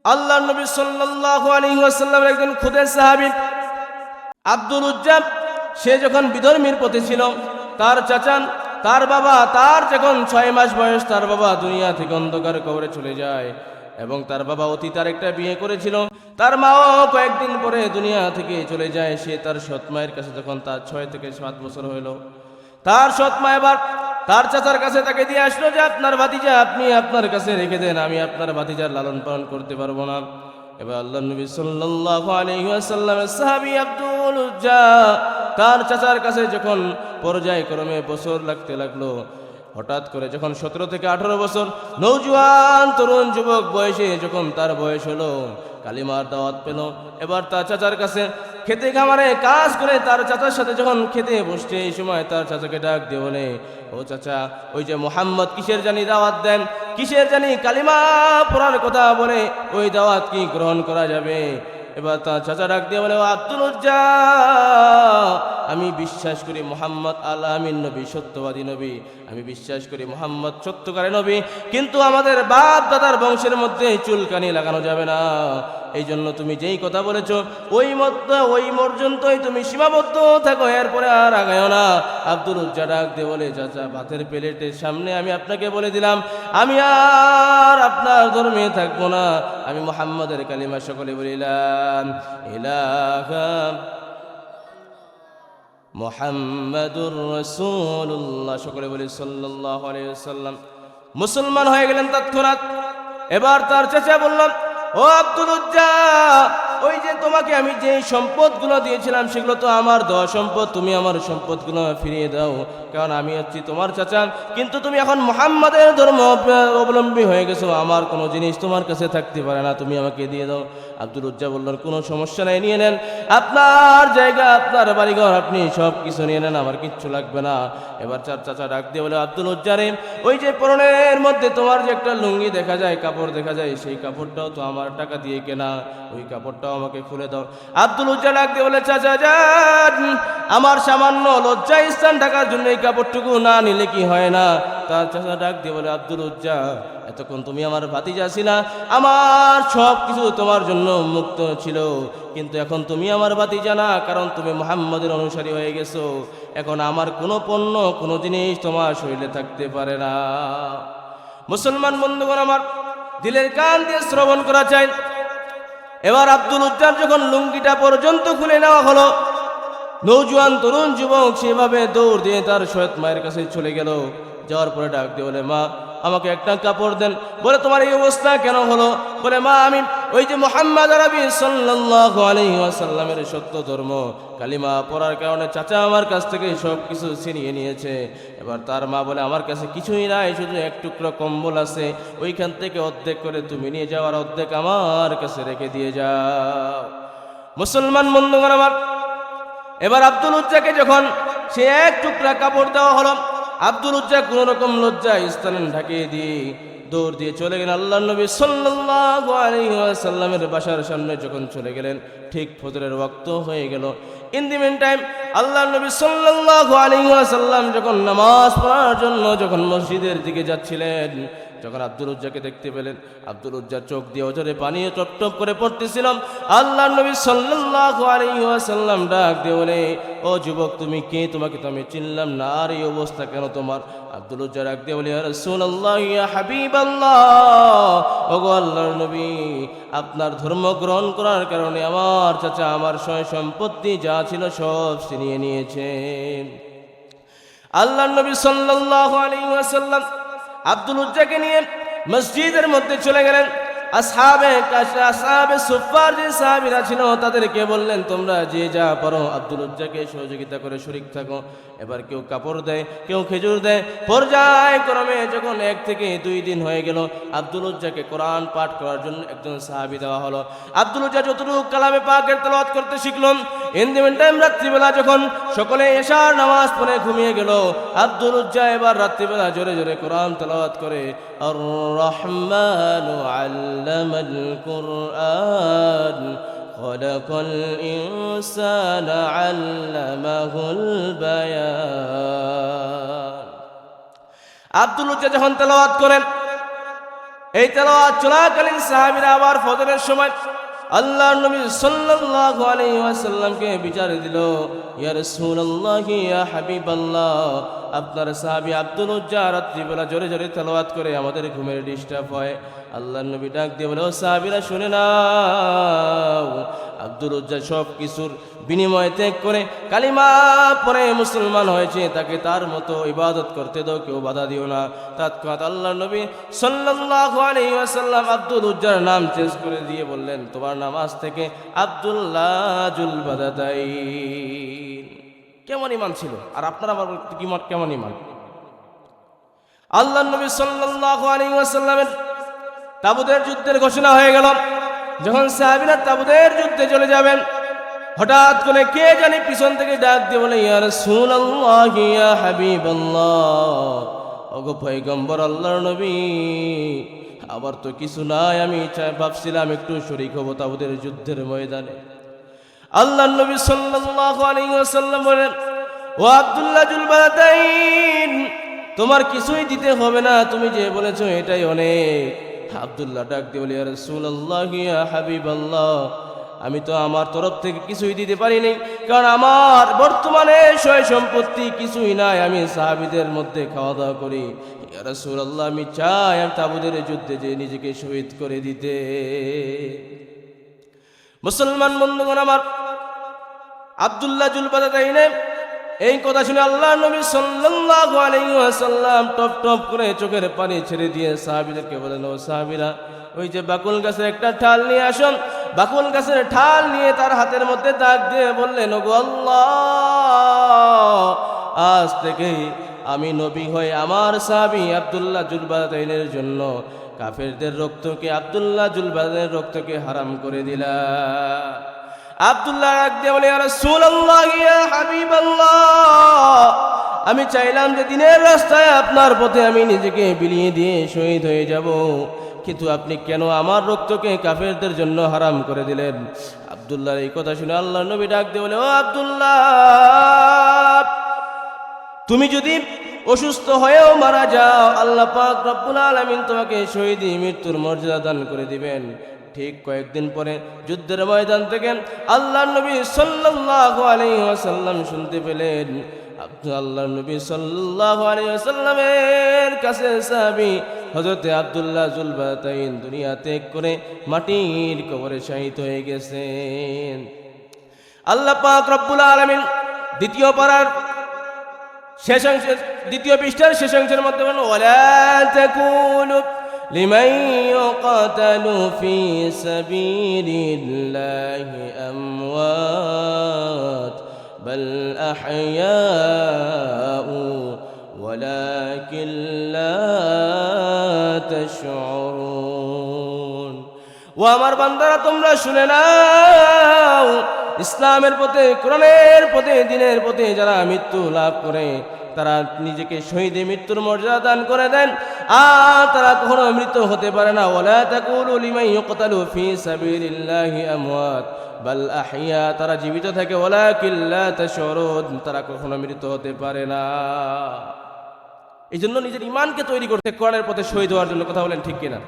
আল্লাহর নবী সাল্লাল্লাহু আলাইহি ওয়াসাল্লামের একজন খুদে সাহাবী আব্দুল উজ্জা, সে যখন বিধর্মীর পথে ছিল, তার চাচা, তার বাবা, তার যখন 6 মাস বয়স, তার বাবা দুনিয়া থেকে অন্ধকার কবরে চলে যায়। এবং তার বাবা অতীত আরেকটা বিয়ে করেছিল। তার মাও কয়েকদিন পরে দুনিয়া থেকে চলে যায়। সে তার সৎ মায়ের কাছে যখন তার 6 থেকে 7 বছর হইল, তার সৎ মা এবার তার চাচার কাছে তাকে দিয়ে আসলো যে আপনার ভাতিজা আপনি আপনার কাছে রেখে দেন, আমি আপনার ভাতিজার লালন পালন করতে পারবো না। এবার আল্লাহর নবী সাল্লাল্লাহু আলাইহি ওয়াসাল্লামের সাহাবী আব্দুল উজ্জা তার চাচার কাছে যখন পর্যায়ক্রমে বছর লাগতে লাগলো, হঠাৎ করে যখন 17 থেকে 18 বছর নওজোয়ান তরুণ যুবক বয়সে যখন তার বয়স হলো, কালিমার দাওয়াত পেল। এবার তার চাচার কাছে খেতে খামারে কাজ করে তার চাচার সাথে যখন খেতে বসছে, এই সময় তার চাচাকে ডাক দিয়ে বলে, ও চাচা, ওই যে মুহাম্মদ কিসের জানি দাওয়াত দেন, কিসের জানি কালিমা পড়ার কথা বলে, ওই দাওয়াত কি গ্রহণ করা যাবে? এবার তার চাচা ডাক দিয়ে বলে, ও আব্দুল উজ্জা, আমি বিশ্বাস করি মুহাম্মদ আল-আমিন নবী, সত্যবাদী নবী, আমি বিশ্বাস করি মুহাম্মদ সত্যকারী নবী, কিন্তু আমাদের বাপ দাদার বংশের মধ্যে চুলকানি লাগানো যাবে না। এই জন্য তুমি যেই কথা বলেছো ওই পর্যন্তই তুমি সীমাবদ্ধ থাকো, এরপরে আর আগায়ও না। আব্দুল উজ্জা ডাক দিয়ে বলে, চাচা, ভাতের প্লেটের সামনে আমি আপনাকে বলে দিলাম, আমি আর আপনার ধর্মে থাকবো না, আমি মুহাম্মাদের কালিমা সকলে বলিলাম, ইলাহা মুহাম্মাদুর রাসূলুল্লাহ, সকলে বলি সাল্লাল্লাহু আলাইহি ওয়াসাল্লাম। মুসলমান হয়ে গেলেন তৎক্ষণাৎ। এবার তার চাচা বললাম, ও আব্দুল উজ্জা, ওই যে তোমাকে আমি যে সম্পদগুলো দিয়েছিলাম সেগুলো তো আমার দেওয়া সম্পদ, তুমি আমার সম্পদগুলো ফিরিয়ে দাও, কারণ আমি হচ্ছি তোমার চাচা, কিন্তু তুমি এখন মুহাম্মাদের ধর্ম অবলম্বী হয়ে গেছো, আমার কোনো জিনিস তোমার কাছে থাকতে পারে না, তুমি আমাকে দিয়ে দাও। আব্দুল উজ্জা বললেন, কোনো সমস্যা নাই, নিয়ে নেন, আপনার জায়গা, আপনার বাড়িঘর, আপনি সব কিছু নিয়ে নেন, আমার কিচ্ছু লাগবে না। এবার চার চাচা ডাক দিয়ে বলে, আব্দুল উজ্জা রে, ওই যে পরনের মধ্যে তোমার যে একটা লুঙ্গি দেখা যায়, কাপড় দেখা যায়, সেই কাপড়টাও তো আমার টাকা দিয়ে কেনা, ওই কাপড়টাও আমাকে খুলে দাও। আব্দুল উজ্জা ডাক দিয়ে বলে, চাচা যান, আমার সামান্য লজ্জা স্থান ঢাকার জন্য এই কাপড়টুকু না নিলে কি হয় না? তার চাচা ডাক দিয়ে বলে, আব্দুল উজ্জা, এতক্ষণ তুমি আমার ভাতিজা ছিলা, আমার সব কিছু তোমার জন্য মুক্ত ছিল, কিন্তু এখন তুমি আমার ভাতিজা না, কারণ তুমি মুহাম্মদের অনুসারী হয়ে গেছো, এখন আমার কোনো পণ্য, কোনো জিনিস তোমার শরীরে থাকতে পারে না। মুসলমান বন্ধুগণ আমার, দিলের কান দিয়ে শ্রবণ করা চাই। এবার আব্দুল উজ্জার যখন লুঙ্গিটা পর্যন্ত খুলে নেওয়া হলো, নৌজওয়ান তরুণ যুবক সেভাবে দৌড় দিয়ে তার সৈয়দ মায়ের কাছে চলে গেল। যাওয়ার পরে ডাক দিয়ে বলে, মা, আমাকে একটা কাপড় দেন। বলে, তোমার এই অবস্থা কেন হলো? বলে, মা, আমি ওই যে মুহাম্মদ আরবি সাল্লাল্লাহু আলাইহি ওয়াসাল্লামের সত্য ধর্ম কালিমা পড়ার কারণে চাচা আমার কাছ থেকে সব কিছু ছিনিয়ে নিয়েছে। এবার তার মা বলে, আমার কাছে কিছুই নাই, শুধু এক টুকরো কম্বল আছে, ওইখান থেকে অর্ধেক করে তুমি নিয়ে যাও, আর অর্ধেক আমার কাছে রেখে দিয়ে যাও। মুসলমান বন্ধুগণ আমার, এবার আব্দুল উজ্জাকে যখন সে এক টুকরা কাপড় দেওয়া হলো, আব্দুল উজ্জা কোন রকম লজ্জা স্থান ঢাকিয়ে দিয়ে দৌড় দিয়ে চলে গেলেন আল্লাহর নবী সাল্লাল্লাহু আলাইহি ওয়াসাল্লামের বাসার সামনে। যখন চলে গেলেন, ঠিক ফজরের ওয়াক্ত হয়ে গেল। ইন দি মিন টাইম আল্লাহর নবী সাল্লাল্লাহু আলাইহি ওয়াসাল্লাম যখন নামাজ পড়ার জন্য যখন মসজিদের দিকে যাচ্ছিলেন, যখন আব্দুল উজ্জাকে দেখতে পেলেন, আব্দুল উজ্জার চোখ দিয়ে অঝরে পানি টপ টপ করে পড়তেছিলাম। আল্লাহর নবী সাল্লাল্লাহু আলাইহি ওয়াসাল্লাম ডাক দিয়ে বলে, ও যুবক, তুমি কে? তোমাকে তো আমি চিনলাম না, আর এই অবস্থা কেন তোমার? আব্দুল উজ্জা ডাক দিয়ে বলে, ইয়া রাসূলুল্লাহ, ইয়া হাবিবাল্লাহ, ওগো আল্লাহর নবী, আপনার ধর্ম গ্রহণ করার কারণে আমার চাচা আমার সয় সম্পত্তি যা ছিল সব ছিনিয়ে নিয়েছেন। আল্লাহর নবী সাল্লাল্লাহু আলাইহি ওয়াসাল্লাম আব্দুল উজ্জাকে নিয়ে মসজিদের মধ্যে চলে গেলেন। আসহাবে সুফফার যে সাহাবীরা ছিল তাদেরকে বললেন, তোমরা যে যা পারো আব্দুল উজ্জাকে সহযোগিতা করে শরীক থাকো। এবার কেউ কাপড় দেয়, কেউ খেজুর দেয়। পর্যায়ক্রমে যখন 1 থেকে 2 দিন হয়ে গেল, আব্দুল উজ্জাকে কোরআন পাঠ করার জন্য একজন সাহাবী দেওয়া হলো। আব্দুল উজ্জা যতটুকু কালামে পাকের তেলাওয়াত করতে শিখলেন, ইন দি মিন টাইম রাত্রিবেলা যখন সকলে এশার নামাজ পড়ে ঘুমিয়ে গেল, আব্দুল উজ্জা এবার রাত্রিবেলা জোরে জোরে কোরআন তেলাওয়াত করে, আর রহমানু আল্লামাল কুরআন খলাকাল ইনসানা আল্লামাহুল বায়ান। আব্দুল উজ্জা যখন তেলাওয়াত করেন, এই তেলাওয়াত চলাকালীন সাহাবীরা আবার ফজরের সময় আল্লাহর নবী সাল্লাল্লাহু আলাইহি ওয়াসাল্লামকে বিচার দিল, ইয়া রাসূলুল্লাহ ইয়া হাবিবাল্লাহ, আপনার সাহাবী আব্দুল উজ্জা রাত্রিবেলা জোরে জোরে তেলাওয়াত করে আমাদের ঘুমের ডিস্টার্ব হয়। আল্লাহর নবী ডাক দিয়ে বলে, ও সাহাবীরা শুনে নাও, আব্দুল উজ্জা সব কিছুর বিনিময় ত্যাগ করে কালিমা পরে মুসলমান হয়েছে, তাকে তার মতো ইবাদত করতে দাও, কেউ বাধা দিও না। তৎক্ষণাৎ আল্লাহর নবী সাল্লাল্লাহু আলাইহি ওয়াসাল্লাম আব্দুল উজ্জার নাম চেঞ্জ করে দিয়ে বললেন, তোমার নাম আজ থেকে আব্দুল্লাহ জুল বাদাতাইন। কেমন ইমান ছিল! আর আপনারা আবার কেমন ইমান! আল্লাহর নবী সাল্লাল্লাহু আলাইহি ওয়াসাল্লামের তাবুতের যুদ্ধের ঘোষণা হয়ে গেল। যখন সাহাবীরা তাবুতের যুদ্ধে চলে যাবেন, হঠাৎ করে কে জানি পিছন থেকে ডাক দিয়ে বলে, ইয়া রাসূলুল্লাহ ইয়া হাবিবাল্লাহ, ওগো পয়গম্বর আল্লাহর নবী, আবার তো কিছু নাই, আমি ভাবছিলাম একটু শরীক হব তাবুতের যুদ্ধের ময়দানে। আল্লাহর নবী সাল্লাল্লাহু আলাইহি ওয়াসাল্লাম বলেন, ও আব্দুল্লাহ জুল বাদাতাইন, তোমার কিছুই দিতে হবে না, তুমি যে বলেছো এটাই অনেক। আব্দুল্লাহ ডাক দিয়ে বলে, ইয়া রাসূলুল্লাহ ইয়া হাবিবাল্লাহ, আমি তো আমার তরফ থেকে কিছুই দিতে পারিনি, কারণ আমার বর্তমানে সয় সম্পত্তি কিছুই নাই, আমি সাহাবীদের মধ্যে খাওয়া দাওয়া করি। ইয়া রাসূলুল্লাহ, আমি চাই আমি তাবুতের যুদ্ধে যে নিজেকে শহীদ করে দিতে। মুসলমান বন্ধুগণ আমার, আব্দুল্লাহ জুল বাদাতাইনের এই কথা শুনে আল্লাহর নবী সাল্লাল্লাহু আলাইহি ওয়াসাল্লাম টপ টপ করে চোখের পানি ছেড়ে দিয়ে সাহাবীদেরকে বলেন, ও সাহাবীরা, ওই যে বাকুল গাছের একটা ঠাল নিয়ে আসুন। বাকুল গাছের ঠাল নিয়ে তার হাতের মধ্যে দাগ দিয়ে বললেন, ওগো আল্লাহ, আজ থেকে আমি নবী হয়ে আমার সাহাবী আব্দুল্লাহ জুল বাদাতাইনের জন্য কাফেরদের রক্তকে, আব্দুল্লাহ জুল বাদাতাইনের রক্তকে হারাম করে দিলাম। আব্দুল্লাহ ডাক দিয়ে বলে, ইয়া রাসূলুল্লাহ ইয়া হাবিবাল্লাহ, আমি চাইলাম যে দিনের রাস্তায় আপনার পথে আমি নিজেকে বিলিয়ে দিয়ে শহীদ হয়ে যাব, কিন্তু আপনি কেন আমার রক্তকে কাফেরদের জন্য হারাম করে দিলেন? আব্দুল্লাহর এই কথা শুনে আল্লাহর নবী ডাক দিয়ে বলে, ও আব্দুল্লাহ, তুমি যদি অসুস্থ হয়েও মারা যাও, আল্লাহ পাক রব্বুল আলামিন তোমাকে শহীদি মৃত্যুর মর্যাদা দান করে দিবেন। ঠিক কয়েকদিন পরে যুদ্ধের ময়দান থেকে আল্লাহর নবী সাল্লাল্লাহু আলাইহি ওয়াসাল্লাম শুনতে পেলেন, আল্লাহর নবী সাল্লাল্লাহু আলাইহি ওয়াসাল্লামের কাছে সাহাবী হযরত আব্দুল্লাহ জুল বাদাতাইন দুনিয়া ত্যাগ করে মাটির কবরে শায়িত হয়ে গেছেন। আল্লাহ পাক রব্বুল আলামিন দ্বিতীয় পারার শেষ অংশের দ্বিতীয় পৃষ্ঠার শেষ অংশের মধ্যে বলেন, ওয়ালা তাকুনু লিমান ইউকাতালু ফি সাবিলিল্লাহি আমওয়াত বাল আহইয়াউ ওয়ালাকিন লা তাশউরুন। ও আমার বান্দারা, তোমরা শুনে নাও, ইসলামের পথে, কোরআনের পথে, দ্বীনের পথে যারা মৃত্যু লাভ করে তারা নিজেকে শহীদে মৃত্যুর মর্যাদা দান করে দেন, আর তারা কখনো মৃত হতে পারে না। ওয়ালা তাকুলু লিমান ইউকতালু ফি সাবিলিল্লাহি আমওয়াত বাল আহইয়া, তারা জীবিত থাকে, ওয়ালাকিন লা তাশউরুন, তারা কখনো মৃত হতে পারে না। এই জন্য নিজের ইমানকে তৈরি করতে, কোরআনের পথে শহীদ হওয়ার জন্য, কথা বলেন ঠিক কিনা?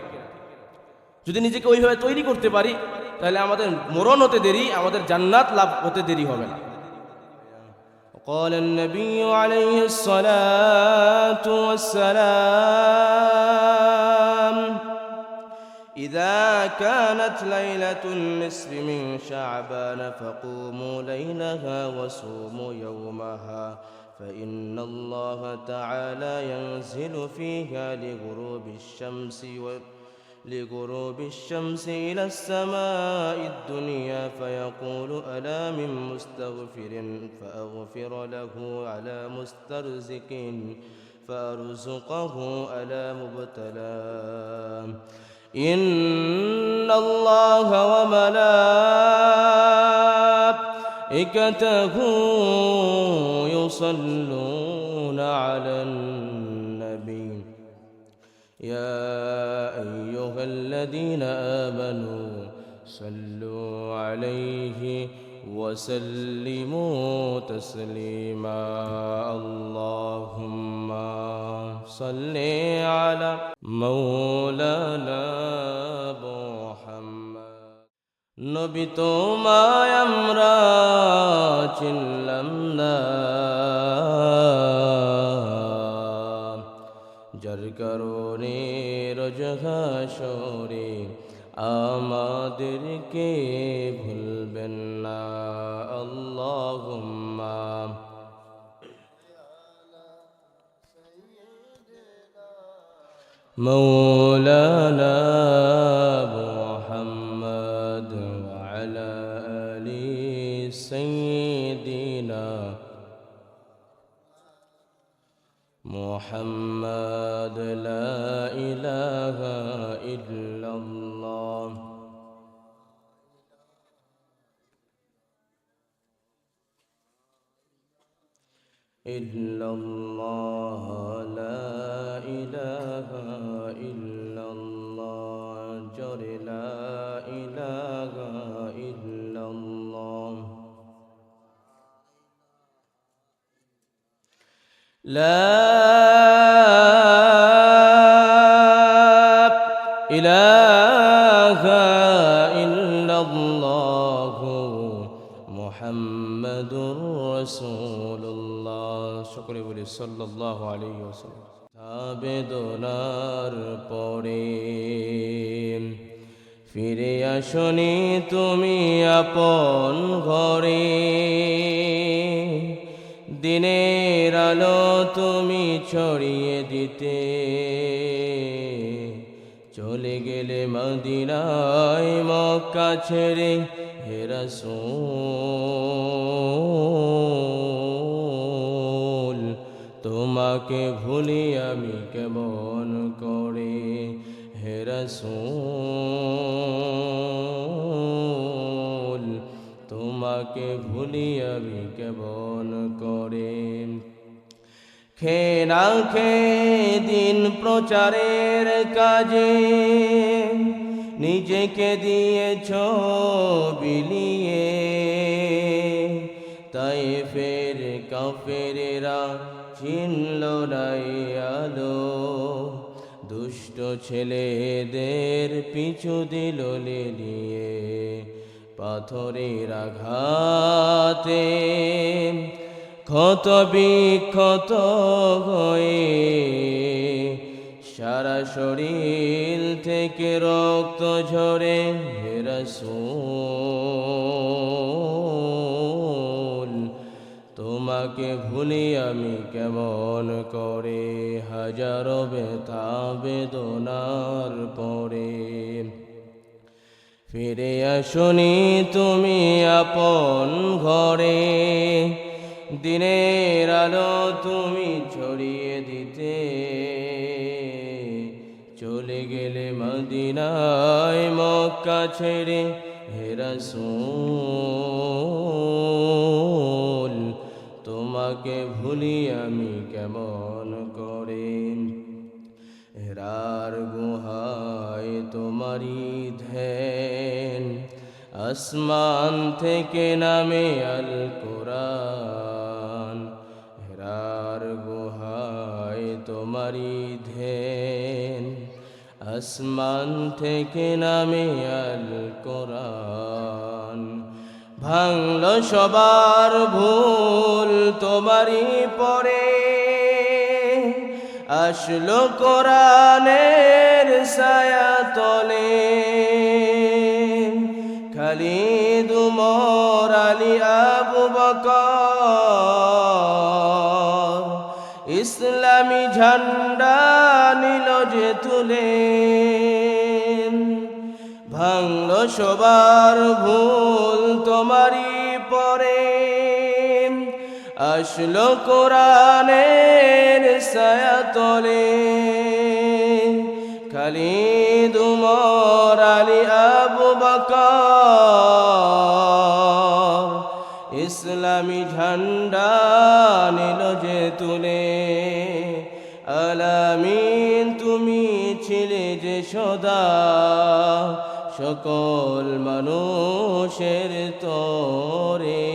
যদি নিজেকে ওইভাবে তৈরি করতে পারি তাহলে আমাদের মরণ হতে দেরি, আমাদের জান্নাত লাভ হতে দেরি হবে না। قال النبي عليه الصلاة والسلام إذا كانت ليلة النصف من شعبان فقوموا ليلها وصوموا يومها فإن الله تعالى ينزل فيها لغروب الشمس إلى السماء الدنيا فيقول ألا من مستغفر فأغفر له على مسترزق فأرزقه على مبتلى إن الله وملائكته يصلون على النبي يا أيها الذين آمنوا صلوا عليه وسلموا تسليما اللهم صل على مولانا محمد নবী তোমায় আমরা চিনলাম না যার কারণে রোজ হাসরে আমাদেরকে ভুলবেন না আল্লাহুম্মা مولانا محمد وعلى آل سيدنا محمد لا إله إلا الله إلا الله لا إله إلا الله جر لا إله إلا الله لا إله إلا الله محمد رسول الله شكرا بولي صلى الله عليه وسلم আবেদনার পরে ফিরে আসনি তুমি আপন ঘরে দিনের আলো তুমি ছড়িয়ে দিতে চলে গেলে মদিনায় মক্কা ছেড়ে হে রাসূল তোমাকে ভুলি আমি কেমন করে হে রাসূল তোমাকে ভুলি আমি কেমন করে খেয়ে না খেয়ে দিন প্রচারের কাজে নিজেকে দিয়েছ বিলিয়ে তাই ফের কাফেরেরা চিনল নাই আলো দুষ্ট ছেলেদের পিছু দিল লেলিয়ে পাথরের আঘাতে ক্ষত বিক্ষত হয়ে সারা শরীর থেকে রক্ত ঝরে হে রাসূল তোমাকে ভুলি আমি কেমন করে হাজারো ব্যথা বেদনার পরে ফিরে আসনি তুমি আপন ঘরে দিনের আলো তুমি ছড়িয়ে দিতে চলে গেলে মদিনায় মক্কা ছেড়ে হে রাসূল তোমাকে ভুলি আমি কেমন করে হেরার গুহায় তোমারি ধ্যান আসমান থেকে নামে আল কোরআন হেরার গুহায় তোমারি ধ্যান আসমান থেকে নামে আল কোরআন ভাঙল সবার ভুল তোমারি পরে আসলো কোরআনের ছায়া তলে খালিদ উমর আলী আবু বকর ইসলামী ঝান্ডা নিল যে তুলে ভাঙল সবার ভুল তোমারি পরে আসলো কোরআনের ছায়া তলে খালিদ উমর আলী আবু বকর ইসলামী ঝান্ডা নিল যে তুলে আলামিন তুমি ছিলে যে সদা সকল মানুষের তরে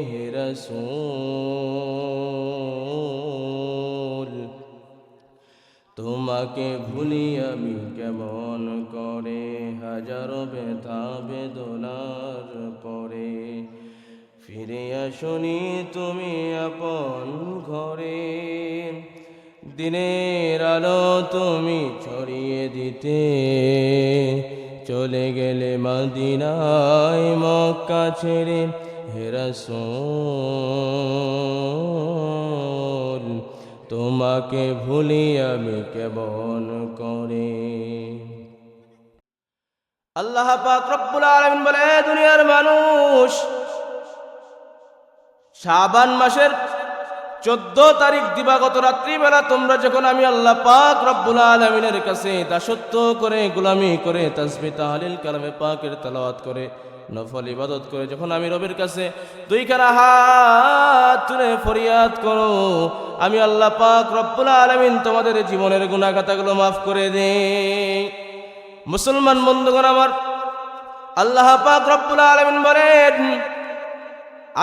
হে রাসূল তোমাকে ভুলি আমি কেমন করে হাজারো ব্যথা বেদনার পরে ফিরে আসনি তুমি আপন ঘরে দিনের আলো তুমি ছড়িয়ে দিতে চলে গেলে মদিনায় মক্কা ছেড়ে হে রাসূল তোমাকে ভুলি আমি কেমন করে। আল্লাহ পাক রব্বুল আলামিন বলে দুনিয়ার মানুষ শাবান মাসের 14 তারিখ দিবাগত রাত্রিবেলা তোমরা যখন আমি আল্লাহ পাক রব্বুল আলামিনের কাছে দাসত্ব করে গোলামি করে তাসবিহ তাহলিল কালামে পাকের তেলাওয়াত করে নফল ইবাদত করে যখন আমি রবের কাছে দুইখানা হাত তুলে ফরিয়াদ করো আমি আল্লাহ পাক রব্বুল আলামিন তোমাদের জীবনের গুনাহ খাতাগুলো মাফ করে দেই। মুসলমান বন্ধুগণ আমার, আল্লাহ পাক রব্বুল আলামিন বলেন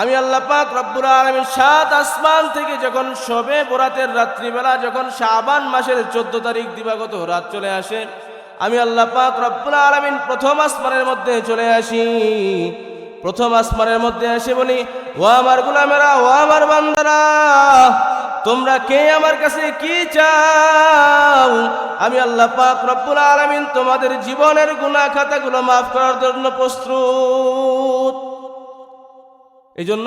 আমি আল্লাহ পাক রব্বুল আলামিন 7 আসমান থেকে যখন শবে বরাতের রাত্রিবেলা যখন শাবান মাসের 14 তারিখ দিবাগত রাত চলে আসে আমি আল্লাহ পাক রব্বুল আলামিন প্রথম আসমানের মধ্যে চলে আসি। প্রথম আসমানের মধ্যে এসে বলি ও আমার গোলামেরা, ও আমার বান্দারা, তোমরা কে আমার কাছে কি চাও? আমি আল্লাহ পাক রব্বুল আলামিন তোমাদের জীবনের গুনাহ খাতাগুলো মাফ করার জন্য প্রস্তুত। এই জন্য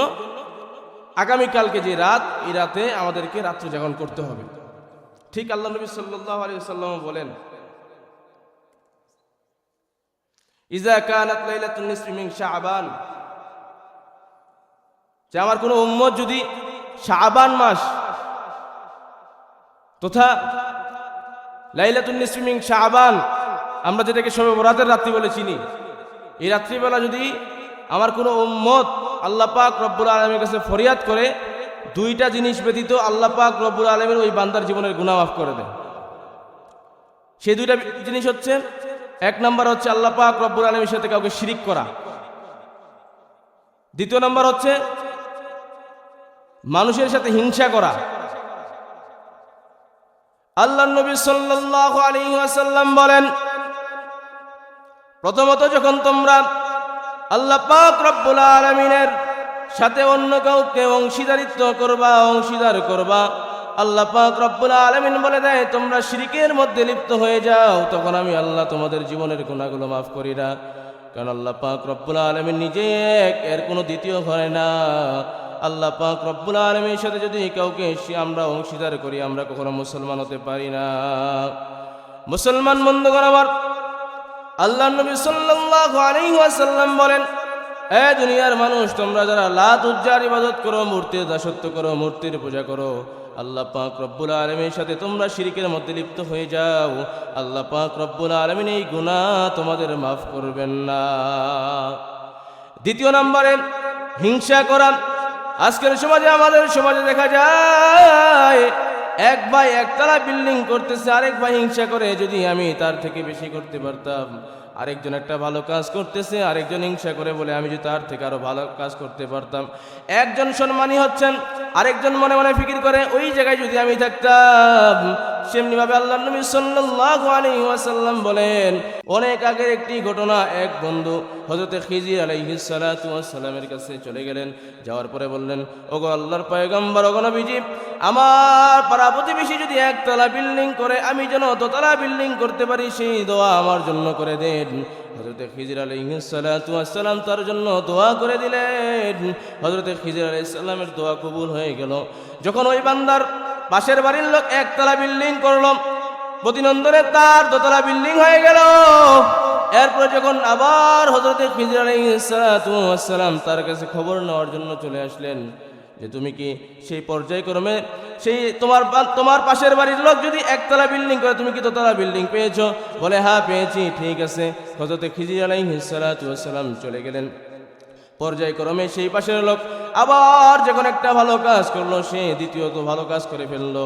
আগামীকালকে যে রাত, এই রাতে আমাদেরকে রাত্রি জাগরণ করতে হবে। ঠিক আল্লাহ নবী সাল্লাল্লাহু আলাইহি ওয়াসাল্লাম বলেন ইজা কানাত লাইলাতুন নিসফি মিন শাবান, যে আমার কোন উম্মত যদি শাবান মাস তথা লাইলাতুন নিসফি মিন শাবান, আমরা যেটাকে শবে বরাতের রাত্রি বলে চিনি, এই রাত্রিবেলা যদি আমার কোন উম্মত আল্লাহ পাক রব্বুল আলামিনের কাছে ফরিয়াদ করে, দুইটা জিনিস ব্যতীত আল্লাহ পাক রব্বুল আলামিন ওই বান্দার জীবনের গুনাহ মাফ করে দেন। সেই দুইটা জিনিস হচ্ছে, এক নাম্বার হচ্ছে আল্লাহ পাক রব্বুল আলামিনের সাথে কাউকে শিরিক করা, দ্বিতীয় নাম্বার হচ্ছে মানুষের সাথে হিংসা করা। আল্লাহর নবী সাল্লাল্লাহু আলাইহি ওয়াসাল্লাম বলেন প্রথমত যখন তোমরা আল্লাহ পাক রব্বুল আলামিনের সাথে অন্য কাউকে অংশীদার করবা, আল্লাহ পাক রব্বুল আলামিন বলে দেয় তোমরা শিরকের মধ্যে লিপ্ত হয়ে যাও, তখন আমি আল্লাহ তোমাদের জীবনের গুনাহগুলো মাফ করি না। কারণ আল্লাহ পাক রব্বুল আলামিন নিজে এক, এর কোনো দ্বিতীয় হয় না। আল্লাহ পাক রব্বুল আলামিনের সাথে যদি কাউকে আমরা অংশীদার করি, আমরা কখনো মুসলমান হতে পারি না। মুসলমান বন্ধুগণ আমার, আল্লাহর নবী সাল্লাল্লাহু আলাইহি ওয়াসাল্লাম বলেন এ দুনিয়ার মানুষ, তোমরা যারা লাত উজ্জার ইবাদত করো, মূর্তির দাসত্ব করো, মূর্তির পূজা করো, আল্লাহ পাক রব্বুল আলামিনের সাথে তোমরা শিরকের মধ্যে লিপ্ত হয়ে যাও, আল্লাহ পাক রব্বুল আলামিন এই গুনাহ তোমাদের মাফ করবেন না। দ্বিতীয় নম্বরে হিংসা করা। আজকের সমাজে, আমাদের সমাজে দেখা যায় এক ভাই একতলা বিল্ডিং করতেছে, আরেক ভাই হিংসা করে যদি আমি তার থেকে বেশি করতে পারতাম। আরেকজন একটা ভালো কাজ করতেছে, আরেকজন হিংসা করে বলে আমি যদি তার থেকে আরো ভালো কাজ করতে পারতাম। একজন সম্মানী হচ্ছেন, আরেকজন মনে মনে ফিকির করে ওই জায়গায় যদি আমি থাকতাম। সেমনি ভাবে আল্লাহর নবী সাল্লাল্লাহু আলাইহি ওয়াসাল্লাম বলেন অনেক আগের একটি ঘটনা। এক বন্ধু হযরত খিজির আলাইহিস সালাতু ওয়াস সালামের কাছে চলে গেলেন। যাওয়ার পরে বললেন ওগো আল্লাহর পয়গম্বর, ওগো নবীজি, আমার পাড়া প্রতিবেশী যদি একতলা বিল্ডিং করে, আমি যেন দোতলা বিল্ডিং করতে পারি, সেই দোয়া আমার জন্য করে দেন। হযরত খিজির আলাইহিস সালাতু ওয়াস সালাম তার জন্য দোয়া করে দিলেন। হযরত খিজির আলাইহিস সালামের দোয়া কবুল হয়ে গেল। যখন ওই বান্দার পাশের বাড়ির লোক একতলা বিল্ডিং করলো, প্রতিনন্দনে তার দোতলা বিল্ডিং হয়ে গেল। এরপরে যখন আবার হযরত খিজির আলাইহিস সালাতু ওয়াস সালাম তার কাছে খবর নেওয়ার জন্য চলে আসলেন যে তুমি কি সেই পর্যায়ক্রমে সেই তোমার পাশের বাড়ির লোক যদি একতলা বিল্ডিং করে, তুমি কি দোতলা বিল্ডিং পেয়েছো? বলে হ্যাঁ পেয়েছি। ঠিক আছে। হযরত খিজির আলাইহিস সালাতু ওয়াস সালাম চলে গেলেন। পর্যায়ক্রমে সেই পাশের লোক আবার যখন একটা ভালো কাজ করলো সে দ্বিতীয়ত ভালো কাজ করে ফেললো।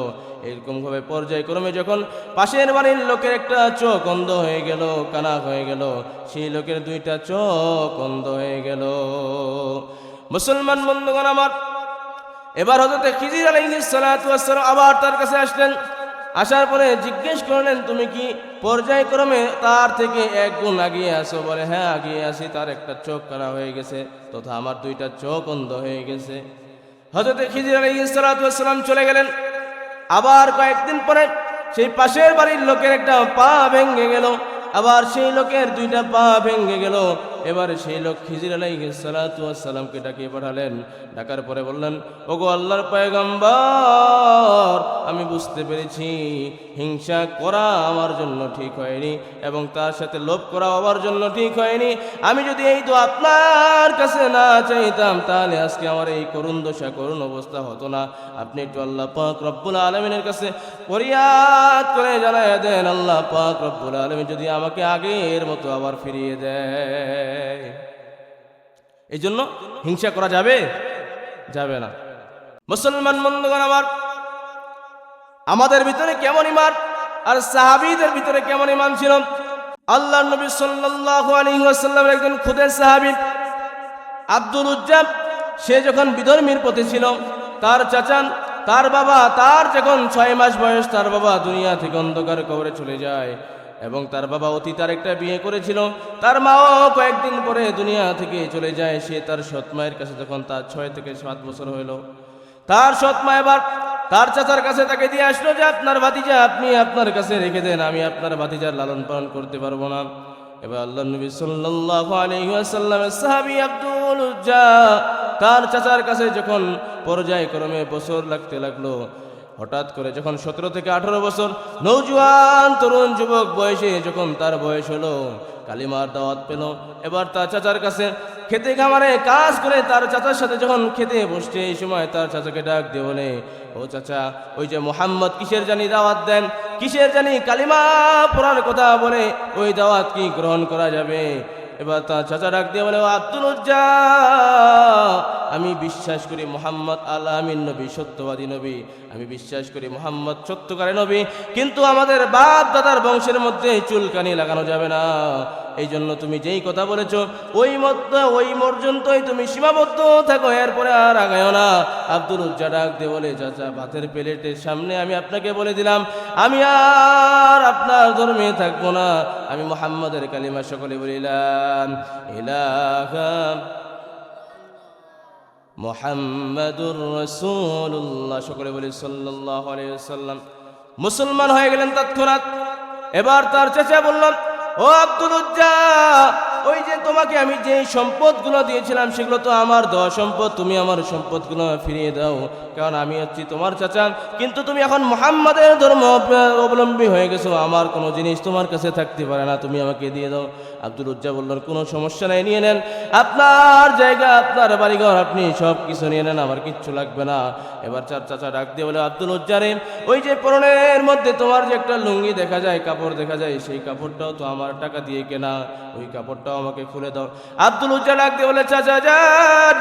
এরকম ভাবে পর্যায়ক্রমে যখন পাশের বাড়ির লোকের একটা চোখ অন্ধ হয়ে গেল, কানা হয়ে গেল, সেই লোকের দুইটা চোখ অন্ধ হয়ে গেল। মুসলমান বন্ধুগণ আমার, এবার হযরত খিজির আলাইহিস সালাতু ওয়াস সালাম আবার তার কাছে আসলেন। আসার পরে জিজ্ঞেস করলেন, তুমি কি পর্যায়ক্রমে তার থেকে এক গুণ আগিয়ে আসো? বলে, হ্যাঁ আগিয়ে আসি। তার একটা চোখ কানা হয়ে গেছে তথা আমার দুইটা চোখ অন্ধ হয়ে গেছে। হযরত খিজির আলাইহিস সালাতু ওয়াস সালাম চলে গেলেন। আবার কয়েকদিন পরে সেই পাশের বাড়ির লোকের একটা পা ভেঙে গেল, আবার সেই লোকের দুইটা পা ভেঙে গেল। এবার সেই লোক খিজির আলাইহিস সালাতু ওয়াস সালামকে ডাকিয়ে পাঠালেন। ডাকার পরে বললেন, ওগো আল্লাহর পয়গম্বর, আমি বুঝতে পেরেছি হিংসা করা আমার জন্য ঠিক হয়নি এবং তার সাথে লোভ করা আমার জন্য ঠিক হয়নি। আমি যদি এই তো আপনার কাছে না চাইতাম তাহলে আজকে আমার এই করুণ দশা, করুণ অবস্থা হতো না। আপনি একটু আল্লাহ পাক রব্বুল আলামিনের কাছে ফরিয়াদ করে জানায় দেন, আল্লাহ পাক রব্বুল আলামিন যদি আমাকে আগের মতো আবার ফিরিয়ে দেয়। এই জন্য হিংসা করা যাবে যাবে না। মুসলমান বন্ধুগণ আমার, আমাদের ভিতরে কেমন ঈমান আর সাহাবীদের ভিতরে কেমন ঈমান ছিল? আল্লাহর নবী সাল্লাল্লাহু আলাইহি ওয়াসাল্লামের একজন খুদের সাহাবী আব্দুল উজ্জা, সে যখন বিধর্মীর পথে ছিল, তার চাচান তার বাবা, তার যখন 6 মাস বয়স তার বাবা দুনিয়া থেকে অন্ধকার কবরে চলে যায় এবং তার বাবা অতীত আরেকটা বিয়ে করেছিল। তার মাও কয়েকদিন পরে দুনিয়া থেকে চলে যায়। সে তার সৎ মায়ের কাছে যখন তার 6 থেকে 7 বছর হইল, তার সৎ মা এবার তার চাচার কাছে তাকে দিয়ে আসলো যে আপনার ভাতিজা আপনি আপনার কাছে রেখে দেন, আমি আপনার ভাতিজার লালন পালন করতে পারবো না। এবার আল্লাহর নবী সাল্লাল্লাহু আলাইহি ওয়াসাল্লামের সাহাবী আব্দুল উজ্জা তার চাচার কাছে যখন পর্যায়ক্রমে বছর লাগতে লাগলো, হঠাৎ করে যখন 17 থেকে 18 বছর নওজোয়ান তরুণ যুবক বয়সে যখন তার বয়স হলো, কালিমার দাওয়াত পেল। এবার তার চাচার কাছে খেতে খামারে কাজ করে তার চাচার সাথে যখন খেতে বসছে, এই সময় তার চাচাকে ডাক দিয়ে বলে, ও চাচা, ওই যে মুহাম্মদ কিসের জানি দাওয়াত দেন, কিসের জানি কালিমা পড়ার কথা বলে, ওই দাওয়াত কি গ্রহণ করা যাবে? এবার তার চাচা ডাক দিয়ে বলে, ও আব্দুল উজ্জা, আমি বিশ্বাস করি মুহাম্মদ আল-আমিন নবী, সত্যবাদী নবী, আমি বিশ্বাস করি মুহাম্মদ সত্যকারী নবী, কিন্তু আমাদের বাপ দাদার বংশের মধ্যে চুলকানি লাগানো যাবে না। এই জন্য তুমি যেই কথা বলেছো ওই পর্যন্তই তুমি সীমাবদ্ধ থাকো, এরপরে আর আগায়ও না। আব্দুল উজ্জা ডাক দিয়ে বলে, চাচা, ভাতের প্লেটের সামনে আমি আপনাকে বলে দিলাম আমি আর আপনার ধর্মে থাকবো না, আমি মুহাম্মদের কালিমা সকলে বলিলাম ইলাহা মুহাম্মাদুর রাসূলুল্লাহ, সকলে বলি সাল্লাল্লাহু আলাইহি ওয়াসাল্লাম। মুসলমান হয়ে গেলেন তৎক্ষণাৎ। এবার তার চাচা বললেন, ও আব্দুল উজ্জা, ওই যে তোমাকে আমি যে সম্পদগুলো দিয়েছিলাম সেগুলো তো আমার দেওয়া সম্পদ, তুমি আমার সম্পদগুলো ফিরিয়ে দাও, কারণ আমি হচ্ছি তোমার চাচা, কিন্তু তুমি এখন মুহাম্মাদের ধর্ম অবলম্বী হয়ে গেছো, আমার কোনো জিনিস তোমার কাছে থাকতে পারে না, তুমি আমাকে দিয়ে দাও। আব্দুল উজ্জা বললেন, কোনো সমস্যা নাই, নিয়ে নেন, আপনার জায়গা, আপনার বাড়িঘর, আপনি সব কিছু নিয়ে নেন, আমার কিচ্ছু লাগবে না। এবার চার চাচা ডাক দিয়ে বলে, আব্দুল উজ্জা রে, ওই যে পরনের মধ্যে তোমার যে একটা লুঙ্গি দেখা যায়, কাপড় দেখা যায়, সেই কাপড়টাও তো আমার টাকা দিয়ে কেনা, ওই কাপড়টাও আমাকে খুলে দাও। আব্দুল উজ্জা ডাক দিয়ে বলে, চাচা যান,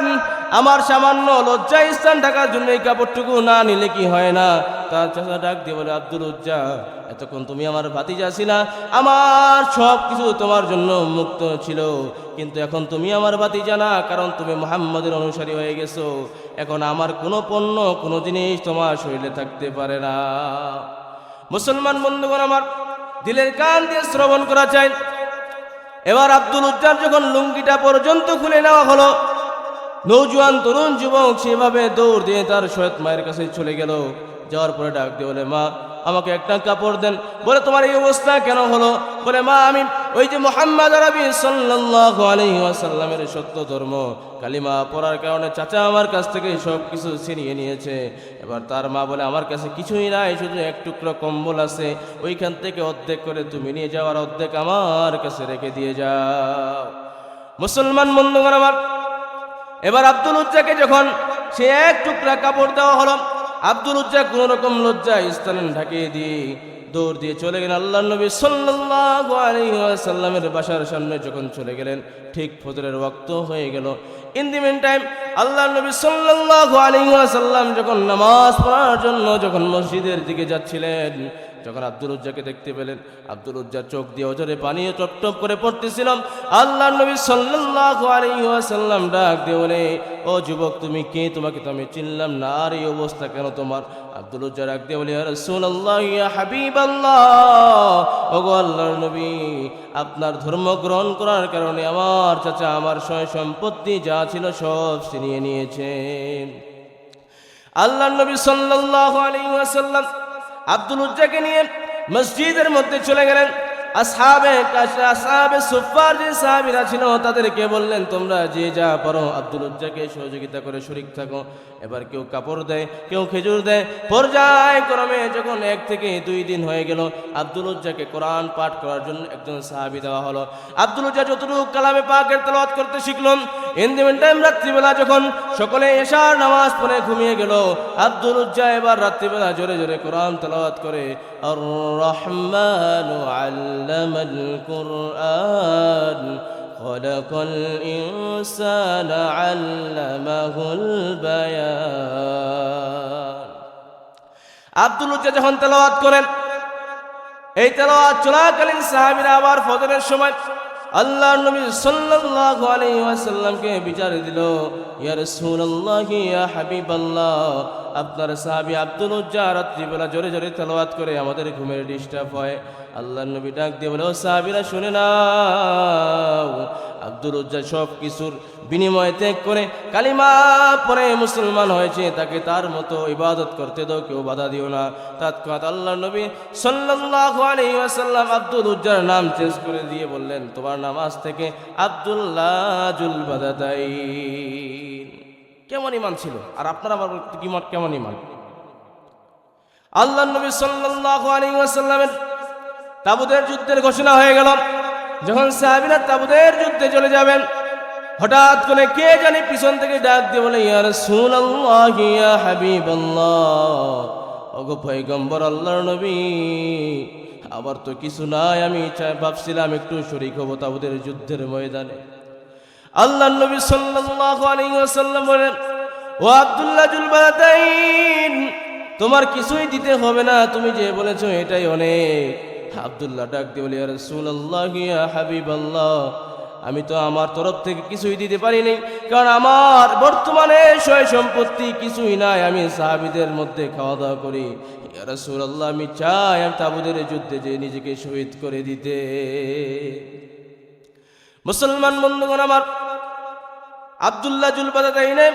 আমার সামান্য লজ্জা স্থান ঢাকার জন্য এই কাপড়টুকু না নিলে কি হয় না? তার চাচা ডাক দিয়ে বলে, আব্দুল উজ্জা, এতক্ষণ তুমি আমার ভাতিজা ছিলা, আমার সব কিছু তোমার জন্য মুক্ত ছিল, কিন্তু এখন তুমি আমার ভাতিজা না, কারণ তুমি মুহাম্মদের অনুসারী হয়ে গেছো, এখন আমার কোনো পণ্য, কোনো জিনিস তোমার শরীরে থাকতে পারে না। মুসলমান বন্ধুগণ আমার, দিলের কান দিয়ে শ্রবণ করা চাই। এবার আব্দুল উজ্জার যখন লুঙ্গিটা পর্যন্ত খুলে নেওয়া হলো, নৌজওয়ান তরুণ যুবক সেভাবে দৌড় দিয়ে তার সৈয়দ মায়ের কাছে চলে গেল। যাওয়ার পরে ডাক দিয়ে বলে, মা, আমাকে একটা কাপড় দেন। বলে, তোমার এই অবস্থা কেন হলো? বলে, মা, আমি ওই যে মুহাম্মদ আরবি সাল্লাল্লাহু আলাইহি ওয়াসাল্লামের সত্য ধর্ম কালিমা পড়ার কারণে চাচা আমার কাছ থেকে সব কিছু ছিনিয়ে নিয়েছে। এবার তার মা বলে, আমার কাছে কিছুই নাই, শুধু এক টুকরো কম্বল আছে, ওইখান থেকে অর্ধেক করে তুমি নিয়ে যাও, আর অর্ধেক আমার কাছে রেখে দিয়ে যাও। মুসলমান বন্ধুগণ আমার, এবার আব্দুল উজ্জাকে যখন সে এক টুকরা কাপড় দেওয়া হলো, আব্দুল উজ্জা কোন রকম লজ্জা স্থানে ঢাকিয়ে দিয়ে দৌড় দিয়ে চলে গেলেন আল্লাহর নবী সাল্লাল্লাহু আলাইহি ওয়াসাল্লামের বাসার সামনে। যখন চলে গেলেন ঠিক ফজরের ওয়াক্ত হয়ে গেল। ইন দি মিন টাইম আল্লাহর নবী সাল্লাল্লাহু আলাইহি ওয়াসাল্লাম যখন নামাজ পড়ার জন্য যখন মসজিদের দিকে যাচ্ছিলেন, যখন আব্দুল উজ্জাকে দেখতে পেলেন, আব্দুল উজ্জা চোখ দিয়ে অজরে পানি টপ টপ করে পড়তেছিল। আল্লাহর নবী সাল্লাল্লাহু আলাইহি ওয়াসাল্লাম ডাক দিয়ে বলে, ও যুবক তুমি কে? তোমাকে তো আমি চিনলাম না, আর এই অবস্থা কেন তোমার? আব্দুল উজ্জা ডাক দিয়ে বলে, ইয়া রাসূলুল্লাহ, ইয়া হাবিবাল্লাহ, ওগো আল্লাহর নবী, আপনার ধর্ম গ্রহণ করার কারণে আমার চাচা আমার সয় সম্পত্তি যা ছিল সব ছিনিয়ে নিয়েছেন। আল্লাহর নবী সাল্লাল্লাহু আলাইহি ওয়াসাল্লাম আব্দুল উজ্জাকে নিয়ে মসজিদের মধ্যে চলে গেলেন। আসহাবে সুফফার যে সাহাবীরা ছিল তাদেরকে বললেন, তোমরা যে যা পারো আব্দুল উজ্জাকে সহযোগিতা করে শরীক থাকো। এবার কেউ কাপড় দেয়, কেউ খেজুর দেয়। পর্যায়ক্রমে যখন 1 থেকে 2 দিন হয়ে গেল, আব্দুল উজ্জাকে কোরআন পাঠ করার জন্য একজন সাহাবী দেওয়া হলো। আব্দুল উজ্জা যতটুকু কালামে পাকের তেলাওয়াত করতে শিখলাম। ইন দি মিন টাইম রাত্রিবেলা যখন সকলে এশার নামাজ পড়ে ঘুমিয়ে গেল, আব্দুল উজ্জা এবার রাত্রিবেলা জোরে জোরে কোরআন তেলাওয়াত করে, আর রহমানু আল্লামাল কুরআন খলাকাল ইনসানা আল্লামাহুল বায়ান। আব্দুল উজ্জা যখন তেলাওয়াত করেন, এই তেলাওয়াত চলাকালীন সাহাবীরা আবার ফজরের সময় আল্লাহর নবী সাল্লাল্লাহু আলাইহি ওয়াসাল্লামকে বিচার দিল, ইয়া রাসূলুল্লাহ, ইয়া হাবিবাল্লাহ, আপনার সাহাবী আব্দুল উজ্জা রাত্রিবেলা জোরে জোরে তেলাওয়াত করে আমাদের ঘুমের ডিস্টার্ব হয়। আল্লাহর নবী ডাক দিয়ে বলে, ও সাহাবীরা শুনে নাও, আব্দুল উজ্জা সব কিছুর বিনিময় ত্যাগ করে কালিমা পড়ে মুসলমান হয়েছে, তাকে তার মতো ইবাদত করতে দাও, কেউ বাধা দিও না। তৎক্ষণাৎ আল্লাহর নবী সাল্লাল্লাহু আলাইহি ওয়াসাল্লাম আব্দুল উজ্জার নাম চেঞ্জ করে দিয়ে বললেন, তোমার নাম আজ থেকে আব্দুল্লাহ জুল বাদাতাইন। কেমন ইমান ছিল, আর আপনারা আমার কেমন ইমান? আল্লাহর নবী সাল্লাল্লাহু আলাইহি ওয়াসাল্লামের তাবুতের যুদ্ধের ঘোষণা হয়ে গেল। যখন সাহাবীরা তাবুতের যুদ্ধে চলে যাবেন, হঠাৎ করে কে জানি পিছন থেকে ডাক দিয়ে বলে, ইয়া রাসূলুল্লাহ, ইয়া হাবিবাল্লাহ, ওগো পয়গম্বর আল্লাহর নবী, আবার তো কিছু নাই, আমি ভাবছিলাম একটু শরীক হব তাবুতের যুদ্ধের ময়দানে। আল্লাহর নবী সাল্লাল্লাহু আলাইহি ওয়াসাল্লাম বলেন, ও আব্দুল্লাহ জুল বাদাতাইন, তোমার কিছুই দিতে হবে না, তুমি যে বলেছো এটাই অনেক। আব্দুল্লাহ ডাক দিয়ে বলে, ইয়া রাসূলুল্লাহ, ইয়া হাবিবাল্লাহ, আমি তো আমার তরফ থেকে কিছুই দিতে পারিনি, কারণ আমার বর্তমানে সয় সম্পত্তি কিছুই নাই, আমি সাহাবীদের মধ্যে খাওয়া দাওয়া করি। ইয়া রাসূলুল্লাহ, আমি চাই আমি তাবুতের যুদ্ধে যে নিজেকে শহীদ করে দিতে। মুসলমান বন্ধুগণ আমার, আব্দুল্লাহ জুল বাদাতাইনে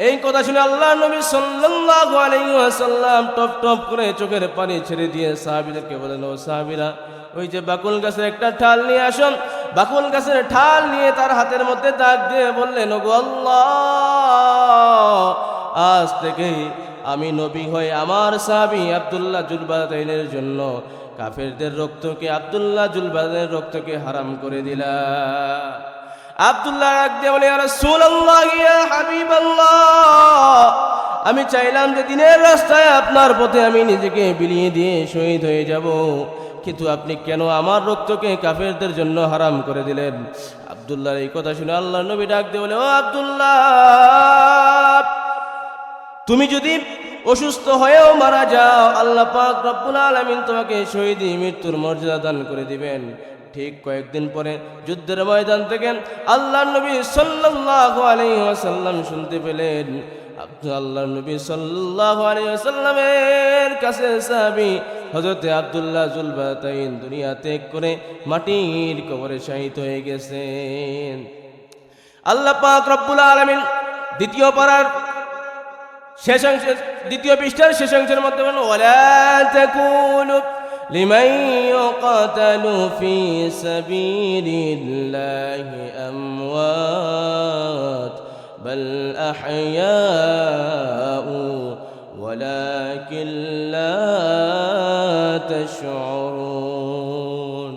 এই কথা শুনে আল্লাহর নবী সাল্লাল্লাহু আলাইহি ওয়াসাল্লাম টপ টপ করে চোখের পানি ছেড়ে দিয়ে সাহাবীদেরকে বলেন, ও সাহাবীরা, ওই যে বাকুল গাছের একটা ঠাল নিয়ে আসুন। বাকুল গাছের ঠাল নিয়ে তার হাতের মধ্যে দাগ দিয়ে বললেন, ওগো আল্লাহ, আজ থেকে আমি নবী হয়ে আমার সাহাবী আব্দুল্লাহ জুল বাদাতাইনের জন্য কাফেরদের রক্তকে, আব্দুল্লাহ জুল বাদাতাইনের রক্তকে হারাম করে দিলাম। আব্দুল্লাহ ডাক দিয়ে বলে, ইয়া রাসূলুল্লাহ, ইয়া হাবিবাল্লাহ, আমি চাইলাম যে দিনের রাস্তায় আপনার পথে আমি নিজেকে বিলিয়ে দিয়ে শহীদ হয়ে যাব, কিন্তু আপনি কেন আমার রক্তকে কাফেরদের জন্য হারাম করে দিলেন? আব্দুল্লাহর এই কথা শুনে আল্লাহর নবী ডাক দিয়ে বলে, ও আব্দুল্লাহ, তুমি যদি অসুস্থ হয়েও মারা যাও, আল্লাহ পাক রব্বুল আলামিন তোমাকে শহীদি মৃত্যুর মর্যাদা দান করে দিবেন। ঠিক কয়েকদিন পরে যুদ্ধের ময়দান থেকে আল্লাহর নবী সাল্লাল্লাহু আলাইহি ওয়াসাল্লাম শুনতে পেলেন, আল্লাহর নবী সাল্লাল্লাহু আলাইহি ওয়াসাল্লামের কাছে সাহাবী হযরত আব্দুল্লাহ জুল বাদাতাইন দুনিয়া ত্যাগ করে মাটির কবরে শায়িত হয়ে গেছেন। আল্লাহ পাক রব্বুল আলামিন দ্বিতীয় পারার শেষ অংশে, দ্বিতীয় পৃষ্ঠার শেষ অংশের মধ্যে বলেন, ওয়ালা তাকুলু লিমান ইউকাতালু ফি সাবিলিল্লাহি আমওয়াত বাল আহইয়াউ ওয়ালাকিন লা তাশউরুন।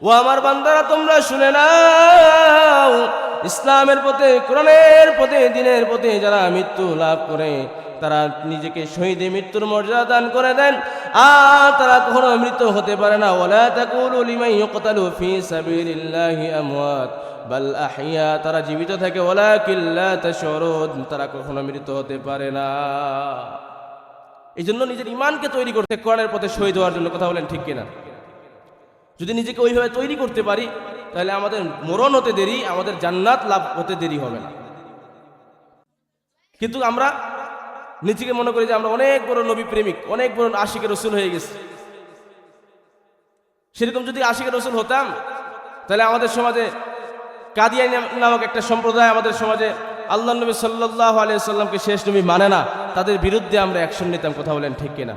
ও আমার বান্দারা, তোমরা শুনে নাও, ইসলামের পথে, কোরআনের পথে, দ্বীনের পথে যারা মৃত্যু লাভ করে তারা নিজেকে শহীদে মৃত্যুর মর্যাদা দান করে দেন, আর তারা কখনো মৃত হতে পারে না। ওয়ালা তাকুলু লিমান ইউকতালু ফি সাবিলিল্লাহি আমওয়াত বাল আহইয়া, তারা জীবিত থাকে, ওয়ালাকিন লা তাশউরুন, তারা কখনো মৃত হতে পারে না। এই জন্য নিজের ইমানকে তৈরি করতে, কোরআনের পথে শহীদ হওয়ার জন্য, কথা বলেন ঠিক কিনা? যদি নিজেকে ওইভাবে তৈরি করতে পারি তাহলে আমাদের মরণ হতে দেরি, আমাদের জান্নাত লাভ হতে দেরি হবে না। কিন্তু আমরা নিজেকে মনে করি যে আমরা অনেক বড় নবী প্রেমিক, অনেক বড় আশিকের রসুল হয়ে গেছি। সেরকম যদি আশিকের রসুল হতাম তাহলে আমাদের সমাজে কাদিয়ানী নামক একটা সম্প্রদায় আমাদের সমাজে আল্লাহ নবী সাল্লাল্লাহু আলাইহি সাল্লামকে শেষ নবী মানে না, তাদের বিরুদ্ধে আমরা অ্যাকশন নিতাম, কথা বলেন ঠিক কিনা?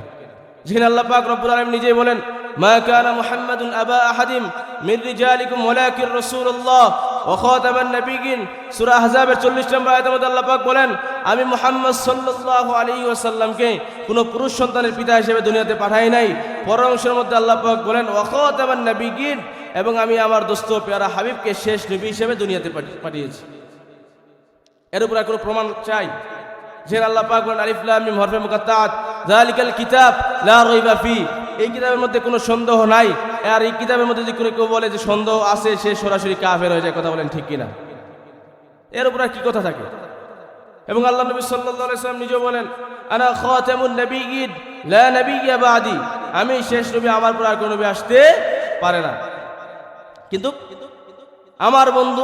যেখানে আল্লাহ পাক রব্বুল আলামিন নিজেই বলেন, মা কানা মুহাম্মাদুন আবা আহাদিম মির রিজালিকুম ওয়ালাকিন রাসূলুল্লাহ ওয়া খাতামান নাবিয়্যিন। সূরা আহজাবের 40 নম্বর আয়াতের মধ্যে আল্লাহ পাক বলেন, আমি মুহাম্মদ সাল্লাল্লাহু আলাইহি ওয়াসাল্লামকে কোনো পুরুষ সন্তানের পিতা হিসেবে দুনিয়াতে পাঠাই নাই। পরের অংশের মধ্যে আল্লাহ পাক বলেন, ওয়া খাতামান নাবিয়্যিন, এবং আমি আমার দোস্ত পেয়ারা হাবিবকে শেষ নবী হিসেবে দুনিয়াতে পাঠিয়েছি। এর উপর আর কোনো প্রমাণ চাই? যে আল্লাহ পাক বলেন, আলিফ লাম মিম হরফে মুকাত্তাআত যালিকাল কিতাব লা রাইবা ফি, এই কিতাবের মধ্যে কোনো সন্দেহ নাই। আর এই কিতাবের মধ্যে যদি কেউ বলে যে সন্দেহ আছে, সে সরাসরি কাফের হয়ে যায়, কথা বলেন ঠিক কিনা? এর উপর আর কি কথা থাকে? এবং আল্লাহ নবী সাল্লাল্লাহু আলাইহি ওয়াসাল্লাম নিজেও বলেন, আনা খাতামুন নাবিয়্যিন লা নাবিয়্যা বাদি, আমি শেষ নবী, আমার পর আর কোনো নবী আসতে পারে না। কিন্তু আমার বন্ধু,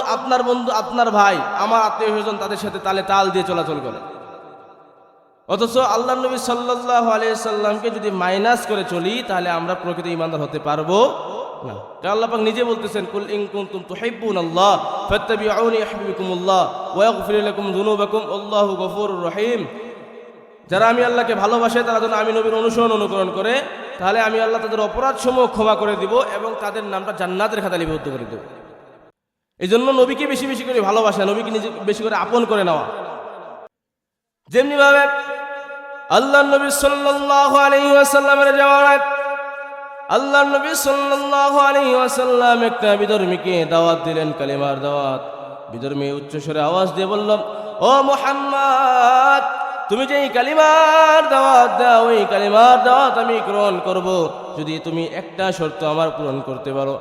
আপনার ভাই, আমার আত্মীয় স্বজন, তাদের সাথে তালে তাল দিয়ে চলাচল করে। অথচ আল্লাহ নবী সাল্লাল্লাহু আলাইহি সাল্লামকে যদি মাইনাস করে চলি তাহলে আমরা প্রকৃত ঈমানদার হতে পারবো না। আল্লাহ পাক নিজে বলতেছেন, কুল ইন কুনতুম তুহিব্বুনাল্লাহ ফাত্তাবিউনি ইউহিব্বুকুমুল্লাহ ওয়া ইয়াগফির লাকুম যুনুবাকুম আল্লাহু গফুরুর রহিম। যারা আমি আল্লাহকে ভালোবাসে তারা যেন আমি নবীর অনুকরণ করে, তাহলে আমি আল্লাহ তাদের অপরাধ সমূহ ক্ষমা করে দিব এবং তাদের নামটা জান্নাতের খাতায় লিপিবদ্ধ করে দেব। এই জন্য নবীকে বেশি বেশি করে ভালোবাসা, নবীকে নিজে বেশি করে আপন করে নেওয়া। যেমনি ভাবে আল্লাহ নবী সাল্লাল্লাহু আলাইহি ওয়াসাল্লামের জামানায় আল্লাহ নবী সাল্লাল্লাহু আলাইহি ওয়াসাল্লাম একটা বিধর্মীকে দাওয়াত দিলেন, কালিমার দাওয়াত। বিধর্মী উচ্চস্বরে আওয়াজ দিয়ে বলল, ও মুহাম্মদ, তুমি যে এই কালিমার দাওয়াত দাও, ওই কালিমার দাওয়াত আমি গ্রহণ করব যদি তুমি একটা শর্ত আমার পূরণ করতে পারো।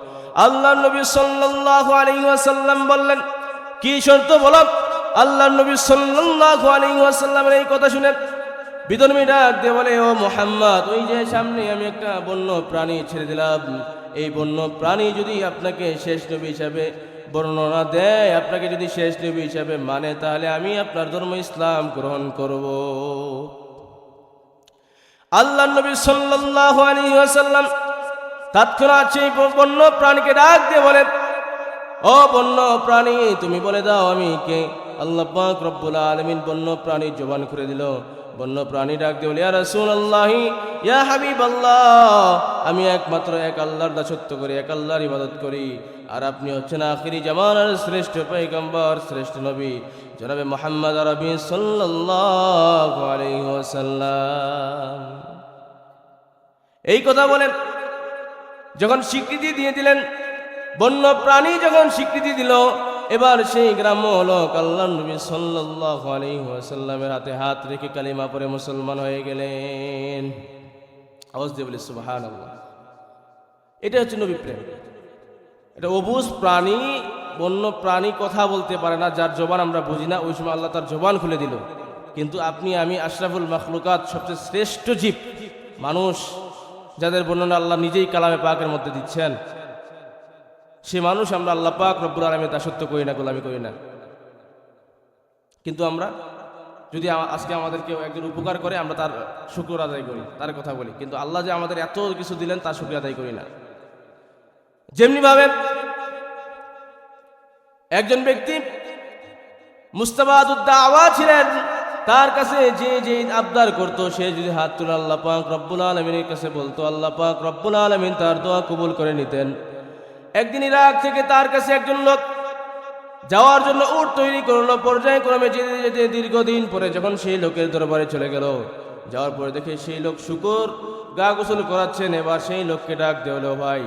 আল্লাহ নবী সাল্লাল্লাহু আলাইহি ওয়াসাল্লাম বললেন, কি শর্ত বলো? আল্লাহ নবী সাল্লাল্লাহু আলাইহি ওয়াসাল্লামের এই কথা শুনে বিধর্মী ডাক দিয়ে বলে, ও মুহাম্মদ, ওই যে সামনে আমি একটা বন্য প্রাণী ছেড়ে দিলাম, এই বন্য প্রাণী যদি আপনাকে শেষ নবী হিসাবে বর্ণনা দেয়, আপনাকে যদি শেষ নবী হিসাবে মানে, তাহলে আমি আপনার ধর্ম ইসলাম গ্রহণ করব। আল্লাহ নবী সাল্লাল্লাহু আলাইহি ওয়াসাল্লাম তৎক্ষণাৎ সেই বন্য প্রাণীকে ডাক দিয়ে বলেন, ও বন্য প্রাণী, তুমি বলে দাও আমি কে। আল্লাহ পাক রব্বুল আলামিন বন্য প্রাণীর জবান খুলে দিল। বন্য প্রাণী ডাক দিয়ে বলে, ইয়া রাসূলুল্লাহ, ইয়া হাবিবাল্লাহ, আমি একমাত্র এক আল্লাহর দাসত্ব করি, এক আল্লাহর ইবাদত করি, আর আপনি হচ্ছেন আখিরি জামানার শ্রেষ্ঠ পয়গম্বর, শ্রেষ্ঠ নবী, জনাবে মুহাম্মদ আরবি সাল্লাল্লাহু আলাইহি ওয়াসাল্লাম। এই কথা বলেন যখন স্বীকৃতি দিয়ে দিলেন, বন্য প্রাণী যখন স্বীকৃতি দিল, এবার সেই গ্রাম্য লোক আল্লাহ নবী সাল্লাল্লাহু আলাইহি ওয়াসাল্লামের হাতে হাত রেখে কালিমা পড়ে মুসলমান হয়ে গেলেন। আওয়াজ দিয়ে বলি সুবহানাল্লাহ। এটা হচ্ছে নবী প্রেম। এটা অবুঝ প্রাণী, বন্য প্রাণী কথা বলতে পারে না, যার জবান আমরা বুঝি না, ওই সময় আল্লাহ তার জবান খুলে দিল। কিন্তু আপনি আমি আশরাফুল মাখলুকাত, সবচেয়ে শ্রেষ্ঠ জীব মানুষ, যাদের বর্ণনা আল্লাহ নিজেই কালামে পাকের মধ্যে দিচ্ছেন, সে মানুষ আমরা আল্লাহ পাক রব্বুল আলামিনের দাসত্ব করি না, গোলামি করি না। কিন্তু আমরা যদি আজকে আমাদের কেউ একজন উপকার করে, আমরা তার শুকর আদায় করি, তার কথা বলি, কিন্তু আল্লাহ যে আমাদের এত কিছু দিলেন তার শুকর আদায় করি না। যেমনি ভাবে একজন ব্যক্তি মুস্তাবাদুদ দাওয়া ছিলেন, তার কাছে যে যে আবদার করত, সে যদি হাত তুলে আল্লাহ পাক রব্বুল আলামিনের কাছে বলতো, আল্লাহ পাক রব্বুল আলামিন তার দোয়া কবুল করে নিতেন। একদিন ইরাক থেকে তার কাছে একজন লোক যাওয়ার জন্য উট তৈরি করলো। পর্যায়ক্রমে যেতে যেতে দীর্ঘদিন পরে যখন সেই লোকের দরবারে চলে গেল, যাওয়ার পরে দেখে সেই লোক শুকর গা গোসল করাচ্ছেন। এবার সেই লোককে ডাক দেওয়া, ভাই,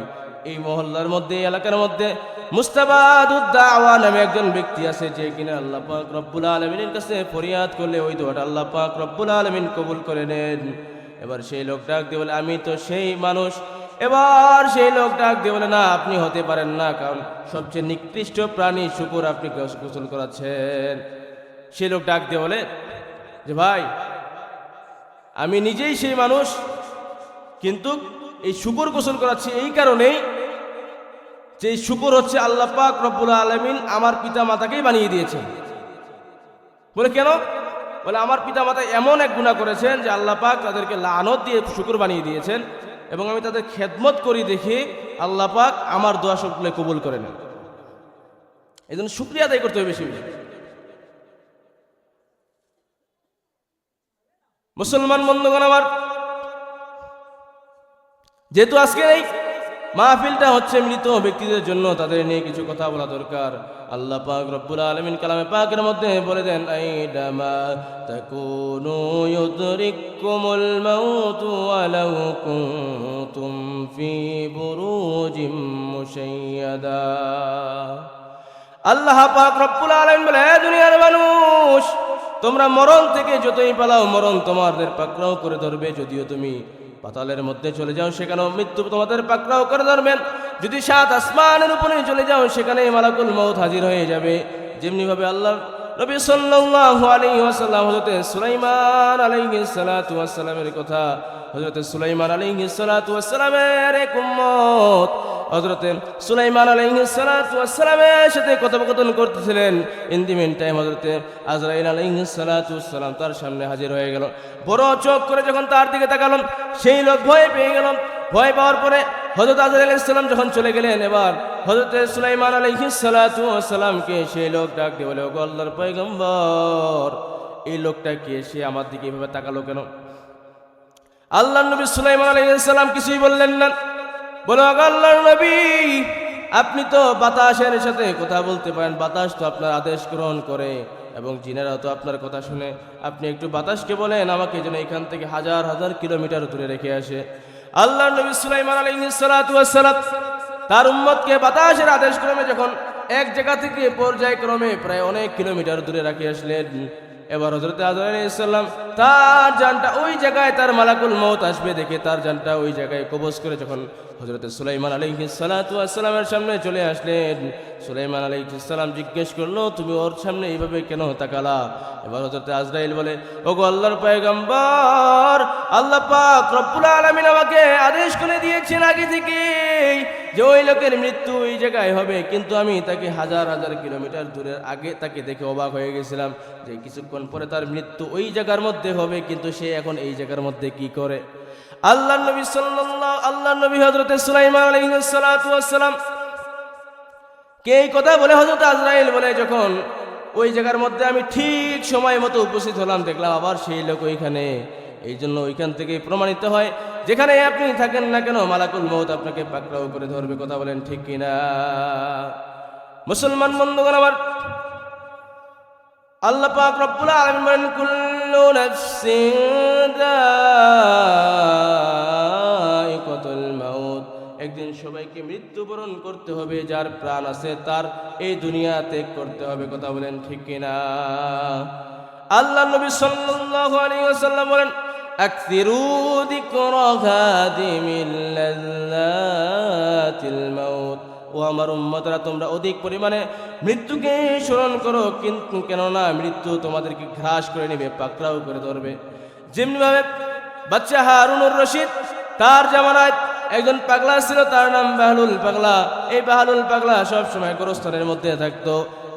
এই মহল্লার মধ্যে, এই এলাকার মধ্যে মুস্তাবাদুদ দাওয়া নামে একজন ব্যক্তি আছে, যে কিনা আল্লাহ পাক রব্বুল আলামিনের কাছে ফরিয়াদ করলে ওই দোয়াটা আল্লাহ পাক রব্বুল আলামিন কবুল করে নেন। এবার সেই লোক ডাক দিয়ে বলে, আমি তো সেই মানুষ। এবার সেই লোক ডাক দিয়ে বলে, না, আপনি হতে পারেন না, কারণ সবচেয়ে নিকৃষ্ট প্রাণী শুকর আপনি গোসল করাচ্ছেন। সেই লোক ডাক দিয়ে বলে যে, ভাই, আমি নিজেই সেই মানুষ, কিন্তু এই শুকর গোসল করাচ্ছি এই কারণেই যে শুকর হচ্ছে আল্লাহ পাক রব্বুল আলামিন আমার পিতা মাতাকেই বানিয়ে দিয়েছেন। বলে কেন? বলে আমার পিতা মাতা এমন এক গুনাহ করেছেন যে আল্লাহ পাক তাদেরকে লানত দিয়ে শুকর বানিয়ে দিয়েছেন, এবং আমি তাদের খেদমত করি দেখি আল্লাহ পাক আমার দোয়া সবগুলো কবুল করে নেন। এই জন্য শুকরিয়া আদায় করতে হবে বেশি বেশি। মুসলমান বন্ধুগণ আমার, যেহেতু আজকে এই মাহফিলটা হচ্ছে মৃত ব্যক্তিদের জন্য, তাদের নিয়ে কিছু কথা বলা দরকার। আল্লাহ পাক রব্বুল আলামিন কালামে পাকের মধ্যে বলে দেন, আইনামা তাকুনু ইউদরিকুমুল মাউতু ওয়ালাউ কুনতুম ফি বুরুজিম মুশাইয়াদা। আল্লাহ পাক রব্বুল আলামিন বলে, দুনিয়ার মানুষ, তোমরা মরণ থেকে যতই পালাও, মরণ তোমাদের পাকড়াও করে ধরবে। যদিও তুমি পাতালের মধ্যে চলে যাও, সেখানেও মৃত্যু তোমাদের পাকড়াও করে ধরবেন। যদি 7 আসমানের উপরে চলে যাও, সেখানে মালাকুল মউত হাজির হয়ে যাবে। যেমনি ভাবে আল্লাহ নবী সাল্লাল্লাহু আলাইহি ওয়াসাল্লাম হযরত সুলাইমান আলাইহিস সালাতু ওয়াস সালামের কথা, হযরত সুলাইমান আলাইহিস সালাতু ওয়াস সালামের এক উম্মত হযরত সুলাইমান আলাইহিস সালাতু ওয়াস সালামের সাথে কথোপকথন করতেছিলেন। ইন দি মিন টাইম হযরত আজরাইল আলাইহিস সালাতু ওয়াস সালাম তার সামনে হাজির হয়ে গেল। বড় চোখ করে যখন তার দিকে তাকালেন, সেই লোক ভয় পেয়ে গেল। ভয় পাওয়ার পরে হযরত আজরাইল আলাইহিস সালাম যখন চলে গেলেন, এবার হযরত সুলাইমান আলাইহিস সালাতু ওয়াস সালামকে সেই লোক ডাক দিয়ে বলে, ওগো আল্লাহর পয়গম্বর, এই লোকটা কে? সে আমার দিকে এভাবে তাকালো কেন? আল্লাহর নবী সুলাইমান আলাইহিস সালাম কিছুই বললেন না। বলো, আল্লাহর নবী, আপনি তো বাতাসের সাথে কথা বলতে পারেন, বাতাস তো আপনার আদেশ গ্রহণ করে, এবং জিনেরা তো আপনার কথা শুনে। আপনি একটু বাতাসকে বলেন আমাকে যেন এখান থেকে 1000 কিলোমিটার দূরে রেখে আসে। আল্লাহর নবী সুলাইমান আলাইহিস সালাতু ওয়াস সালাম তার উম্মতকে বাতাসের আদেশ ক্রমে যখন এক জায়গা থেকে পর্যায়ক্রমে প্রায় অনেক কিলোমিটার দূরে রাখে আসলেন, এবার হযরত আজরাইল আলাইহিস সালাম তার জানটা ওই জায়গায়, তার মালাকুল মউত আসবে দেখে তার জানটা ওই জায়গায় কবজ করে যখন হযরত সুলাইমান আলাইহিস সালাতু ওয়াস সালামের সামনে চলে আসলেন, সুলাইমান আলাইহিস সালাম জিজ্ঞেস করলো, তুমি ওর সামনে এইভাবে কেন তাকালা? এবার হযরত আজরাইল বলে, ওগো আল্লাহর পয়গম্বর, আল্লাহ পাক রব্বুল আলামিন আমাকে আদেশ করে দিয়েছেন আগে থেকেই যে ওই লোকের মৃত্যু ওই জায়গায় হবে, কিন্তু আমি তাকে 1000 কিলোমিটার দূরের আগে তাকে দেখে অবাক হয়ে গেছিলাম যে কিছুক্ষণ পরে তার মৃত্যু ওই জায়গার মধ্যে হবে, কিন্তু সে এখন এই জায়গার মধ্যে কি করে? আল্লাহর নবী হযরত সুলাইমান আলাইহিস সালাতু ওয়াস সালাম কে এই কথা বলে হযরত আজরাইল বলে, যখন ওই জায়গার মধ্যে আমি ঠিক সময় মতো উপস্থিত হলাম, দেখলাম আবার সেই লোক ওইখানে। এই জন্য ওইখান থেকে প্রমাণিত হয়, যেখানে আপনি থাকেন না কেন মালাকুল মউত আপনাকে পাকড়াও করে ধরবে। কথা বলেন ঠিক কিনা? মুসলমান বন্ধুগণ আমার, আল্লাহ পাক রব্বুল আলামিন বলেন, কুল্লু নাফসিন যায়িকাতুল মাউত, একদিন সবাইকে মৃত্যুবরণ করতে হবে। যার প্রাণ আছে তার এই দুনিয়া ত্যাগ করতে হবে। কথা বলেন ঠিক কিনা? আল্লাহ নবী সাল্লাল্লাহু আলাইহি ওয়াসাল্লাম বলেন, আকসিরু যিকরা খাদিমিল লাযাতিল মাউত, ও আমার উম্মতরা, তোমরা অধিক পরিমাণে মৃত্যুকে স্মরণ করো, কিন্তু কেননা মৃত্যু তোমাদেরকে গ্রাস করে নেবে, পাকড়াও করে ধরবে। যেমনিভাবে বাচ্চা হারুনুর রশিদ, তার জামানায় একজন পাগলা ছিল, তার নাম বাহলুল পাগলা। এই বাহলুল পাগলা সব সময় গোরস্থানের মধ্যে থাকতো।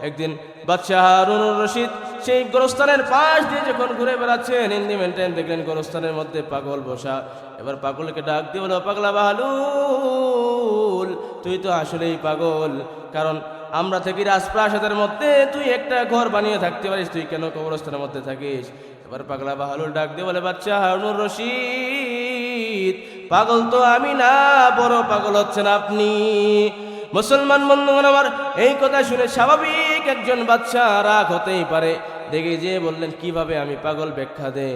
একদিন বাদশাহ হারুনুর রশিদ সেই গোরস্থানের পাশ দিয়ে যখন ঘুরে বেড়াচ্ছেন, ইন্দিমেন্টেন দেখলেন গোরস্থানের মধ্যে পাগল বসা। এবার পাগলকে ডাক দিয়ে বলো, পাগলা বাহলুল, তুই তো আসলেই পাগল, কারণ আমরা থাকি রাজপ্রাসাদের মধ্যে, তুই একটা ঘর বানিয়ে থাকতে পারিস, তুই কেন কবরস্থানের মধ্যে থাকিস? এবার পাগলা বাহলুল ডাক দিয়ে বলে, বাদশাহ হারুনুর রশিদ, পাগল তো আমি না, বড় পাগল হচ্ছেন আপনি। মুসলমান বন্ধুগণ আমার, এই কথা শুনে স্বাভাবিক একজন বাদশা রাগ হতেই পারে। দেখে যে বললেন, কিভাবে আমি পাগল? ব্যাখ্যা দে।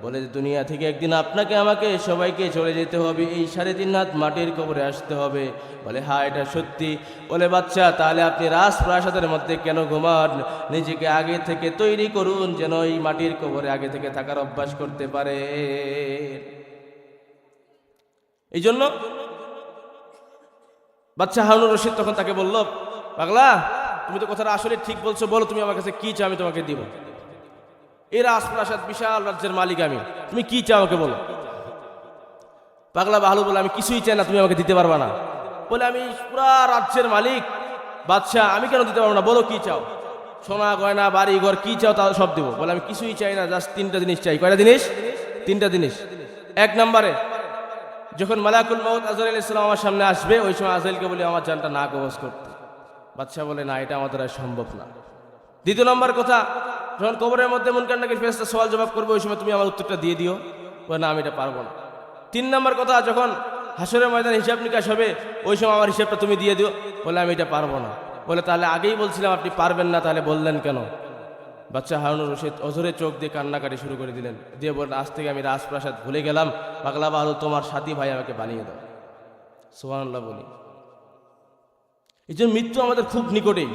বলে দুনিয়া থেকে একদিন আপনাকে আমাকে সবাইকে চলে যেতে হবে, এই 3.5 হাত মাটির কবরে আসতে হবে। বলে হ্যাঁ এটা সত্যি। বলে বাচ্চা তাহলে আপনি রাজপ্রাসাদের মধ্যে কেন ঘুমান? নিজেকে আগে থেকে তৈরি করুন যেন এই মাটির কবরে আগে থেকে থাকার অভ্যাস করতে পারে। এই জন্য বাচ্চা হারুনুর রশিদ তখন তাকে বলল, পাগলা তুমি তো কথাটা আসলে ঠিক বলছো, বলো তুমি আমার কাছে কি চাও আমি তোমাকে দিব। এই রাজপ্রাসাদ বিশাল রাজ্যের মালিক আমি, তুমি কি চাও আমাকে বলো। পাগলা ভালো বলে আমি কিছুই চাই না, তুমি আমাকে দিতে পারবা না। বলে আমি পুরা রাজ্যের মালিক বাদশাহ, আমি কেন দিতে পারবো না, বলো কি চাও। সোনা গয়না বাড়ি ঘর কি চাও তা সব দেবো। বলে আমি কিছুই চাই না, জাস্ট 3টা জিনিস চাই। কয়টা জিনিস? 3টা জিনিস। 1 নম্বরে যখন মালাকুল মউত আজরাইল ইসলাম আমার সামনে আসবে ওই সময় আজরাইলকে বলি আমার জানটা না কবজ করতে। বাদশাহ বলে না এটা আমাদের আর সম্ভব না। 2 নম্বর কথা, যখন কবরের মধ্যে মুনকার নাকির ফেরেশতা সওয়াল জবাব করবে ওই সময় তুমি আমার উত্তরটা দিয়ে দিও। বলে না আমি এটা পারবো না। 3 নম্বর কথা, যখন হাসরের ময়দানে হিসাব নিকাশ হবে ওই সময় আমার হিসাবটা তুমি দিয়ে দিও। বলে আমি এটা পারবো না। বলে তাহলে আগেই বলছিলাম আপনি পারবেন না, তাহলে বললেন কেন? বাচ্চা হারুনুর রশিদ অঝরে চোখ দিয়ে কান্নাকাটি শুরু করে দিলেন, দিয়ে বললেন আজ থেকে আমি রাজপ্রাসাদ ভুলে গেলাম, পাগলা বালু তোমার সাথী ভাই আমাকে বানিয়ে দাও। সুবহানাল্লাহ বলি। এই জন্য মৃত্যু আমাদের খুব নিকটেই।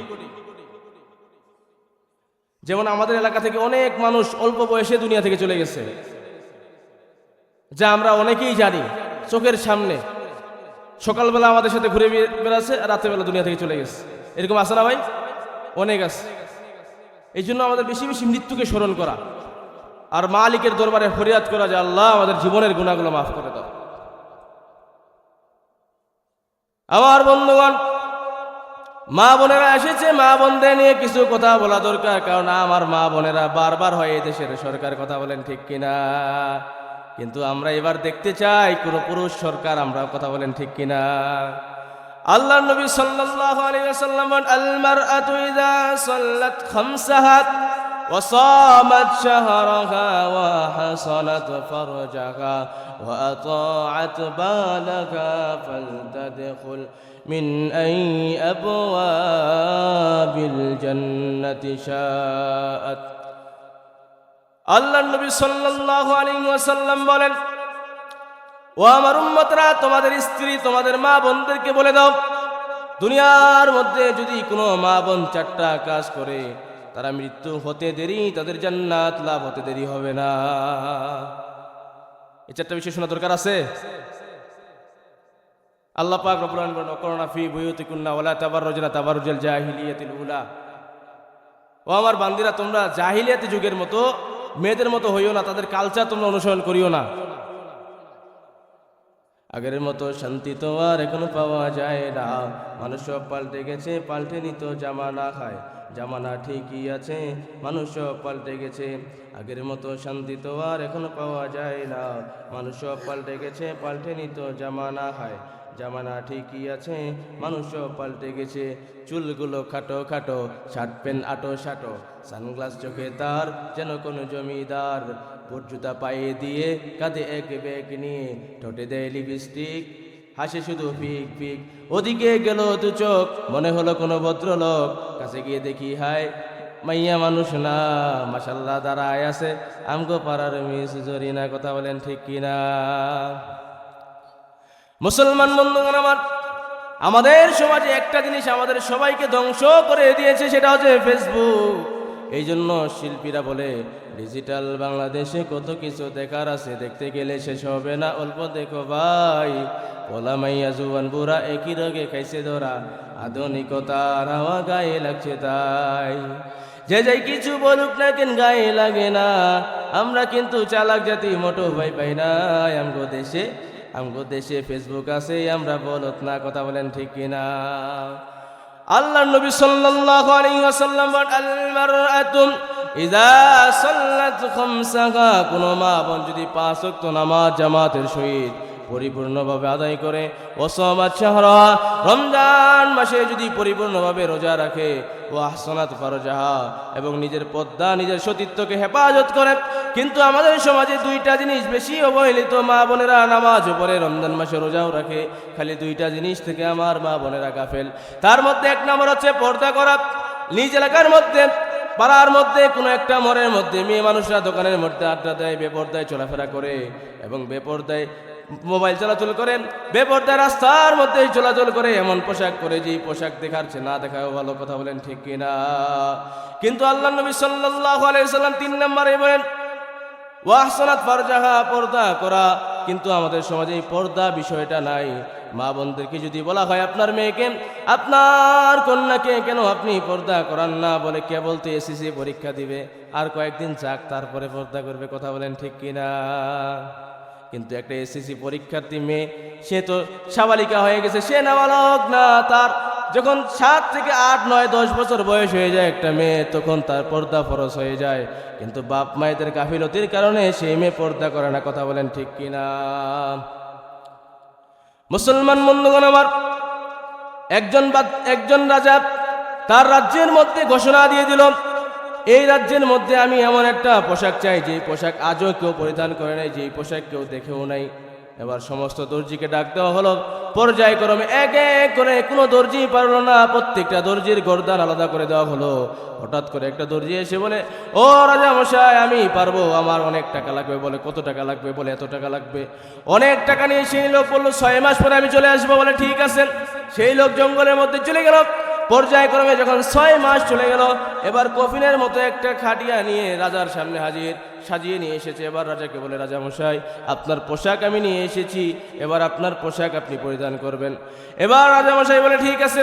যেমন আমাদের এলাকা থেকে অনেক মানুষ অল্প বয়সে দুনিয়া থেকে চলে গেছে, যা আমরা অনেকেই জানি চোখের সামনে। সকালবেলা আমাদের সাথে ঘুরে বেড়াচ্ছে, রাত্রেবেলা দুনিয়া থেকে চলে গেছে। এরকম আছে না ভাই? অনেক আছে। এই জন্য আমাদের বেশি বেশি মৃত্যুকে স্মরণ করা আর মালিকের দরবারে ফরিয়াদ করা যে আল্লাহ আমাদের জীবনের গুনাহগুলো মাফ করে দাও। আমার বন্ধুগণ, মা বোনেরা এসেছে, মা বোনদের নিয়ে কিছু কথা বলা দরকার। কারণ আমার মা বোনেরা বারবার হয় এই দেশের সরকার কথা বলেন ঠিক কিনা, কিন্তু আমরা এবার দেখতে চাই কোন পুরুষ সরকার, আমরা কথা বলেন ঠিক কিনা। আল্লাহর নবী সাল্লাল্লাহু আলাইহি ওয়াসাল্লাম আল মারআতু ইযা সাল্লাত খামসাহা ওয়া সামাত শাহরাহা ওয়া হাসানাত ফারজাহা ওয়া আতাআত বালাহা ফালতাদখুল মিন আই আবওয়াবিল জান্নাতি শাআত। আল্লাহর নবী সাল্লাল্লাহু আলাইহি ওয়াসাল্লাম বলেন, ও আমার উম্মতরা, তোমাদের স্ত্রী তোমাদের মা বোনদেরকে বলে দাও, দুনিয়ার মধ্যে যদি কোনো মা বোন 4টা কাজ করে তারা মৃত্যু হতে দেরি, তাদের জান্নাত লাভ হতে দেরি হবে না। এই 4টা বিষয় শোনা দরকার আছে। আল্লাহ পাক রব্বুল আলামিন বলেন, ওয়াকরনা ফি বুয়ুতিকুন্না ওয়ালা তাবাররুজনা তাবাররুজাল জাহিলিয়াতিল উলা। ও আমার বান্দিরা, তোমরা জাহিলিয়াতি যুগের মতো মেয়েদের মতো হইও না, তাদের কালচার তোমরা অনুসরণ করিও না। আগের মতো শান্তি তো আর এখন পাওয়া যায় না, মানুষ সব পাল্টে গেছে, পাল্টে নিত জামানা খায়, জামানা ঠিকই আছে, মানুষ সব পাল্টে গেছে। আগের মতো শান্তি তো আর এখন পাওয়া যায় না, মানুষ সব পাল্টে গেছে, পাল্টে নিত জামানা খায়, জামানা ঠিকই আছে, মানুষ সব পাল্টে গেছে। চুলগুলো খাটো খাটো, শার্ট প্যান্ট আটো শাটো, সানগ্লাস চোখে তার যেন কোনো জমিদার, বুট জুতা পায়ে দিয়ে কাঁধে এক ব্যাগ নিয়ে, ঠোঁটে দেয় লিপস্টিক, হাসে শুধু পিক পিক। ওদিকে গেল 2 চোখ, মনে হলো কোনো ভদ্রলোক, কাছে গিয়ে দেখি হায় মাইয়া মানুষ না, মাশাল্লাহ দাঁড়ায় আছে আমগো পাড়ার মিস জরিনা। কথা বলেন ঠিক কিনা? মুসলমান বন্ধুগণ আমার, আমাদের সমাজে একটা জিনিস আমাদের সবাইকে ধ্বংস করে দিয়েছে, সেটা হচ্ছে ফেসবুক। এই জন্য শিল্পীরা বলে ডিজিটাল বাংলাদেশে কত কিছু দেখার আছে, দেখতে গেলে শেষ হবে না, অল্প দেখো ভাই। পোলা মাইয়া জুয়ান বুড়া একই রোগে খাইছে ধরা, আধুনিকতার হাওয়া গায়ে লাগছে তাই। যে যাই কিছু বলুক না কেন গায়ে লাগে না, আমরা কিন্তু চালাক জাতি মোটো ভয় পাই না। আমগো দেশে ফেসবুক আছে, আমরা বলত না। কথা বলেন ঠিক কিনা? আল্লাহর নবী সাল্লাল্লাহু আলাইহি ওয়াসাল্লাম বলেন, আল মারআতু ইযা সাল্লাত খামসাহা, কোন মা বোন যদি 5 ওয়াক্ত নামাজ জামাতের সহিত পরিপূর্ণভাবে আদায় করে, ও সামাত শাহরাহা, রমজান মাসে যদি পরিপূর্ণভাবে রোজা রাখে, ও আহসানাত ফারজাহা, এবং নিজের পর্দা নিজের সতীত্বকে হেফাজত করে। কিন্তু আমাদের সমাজে 2টা জিনিস বেশি অবহেলিত। মা বোনেরা নামাজ পড়ে, রমজান মাসে রোজাও রাখে, খালি 2টা জিনিস থেকে আমার মা বোনেরা গাফেল। তার মধ্যে 1 নম্বর হচ্ছে পর্দা করা। নিজ এলাকার মধ্যে পাড়ার মধ্যে কোনো একটা মোড়ের মধ্যে মেয়ে মানুষরা দোকানের মধ্যে আড্ডা দেয়, বেপরদায় চলাফেরা করে এবং বেপরদায় মোবাইল চলাচল করে, বেপরদায় রাস্তার মধ্যে চলাচল করে, এমন পোশাক পরে যে পোশাক দেখার চেয়ে না দেখাও ভালো। কথা বলেন ঠিক কিনা? কিন্তু আল্লাহ নবী সাল্লাল্লাহু আলাইহি ওয়াসাল্লাম 3 নম্বরে বলেন ওয়াহসানাত ফারজাহা, পর্দা করা। কিন্তু আমাদের সমাজে এই পর্দা বিষয়টা নাই। মা বোনদেরকে যদি বলা হয় আপনার মেয়েকে, আপনার কন্যাকে কেন আপনি পর্দা করান না, বলে কেবল তো এসএসসি পরীক্ষা দিবে, আর কয়েকদিন যাক তারপরে পর্দা করবে। কথা বলেন ঠিক কিনা? কিন্তু একটা এসএসসি পরীক্ষার্থী মেয়ে, সে তো সাবালিকা হয়ে গেছে, সে নাবালক না। তার যখন 7 থেকে 8, 9, 10 বছর বয়স হয়ে যায় একটা মেয়ে, তখন তার পর্দা ফরজ হয়ে যায়। কিন্তু বাপ মায়েদের গাফিলতির কারণে সেই মেয়ে পর্দা করে না। কথা বলেন ঠিক কিনা? মুসলমান বন্ধুগণ আমার, একজন রাজা তার রাজ্যের মধ্যে ঘোষণা দিয়ে দিল, এই রাজ্যের মধ্যে আমি এমন একটা পোশাক চাই যে পোশাক আজও কেউ পরিধান করে নাই, যে পোশাক কেউ দেখেও নাই। এবার সমস্ত দর্জিকে ডাক দেওয়া হলো, পর্যায়ক্রমে এক এক করে, কোনো দর্জি পারলো না, প্রত্যেকটা দর্জির গর্দান আলাদা করে দেওয়া হলো। হঠাৎ করে একটা দর্জি এসে বলে, ও রাজা মশাই, আমি পারবো, আমার অনেক টাকা লাগবে। বলে কত টাকা লাগবে? বলে এত টাকা লাগবে। অনেক টাকা নিয়ে সেই লোক বললো 6 মাস পরে আমি চলে আসবো। বলে ঠিক আছে। সেই লোক জঙ্গলের মধ্যে চলে গেল। পর্যায়ক্রমে যখন 6 মাস চলে গেল, এবার কফিনের মতো একটা খাটিয়া নিয়ে রাজার সামনে হাজির, সাজিয়ে নিয়ে এসেছে। এবার রাজাকে বলে, রাজা মশাই, আপনার পোশাক আমি নিয়ে এসেছি, এবার আপনার পোশাক আপনি পরিধান করবেন। এবার রাজা মশাই বলে ঠিক আছে।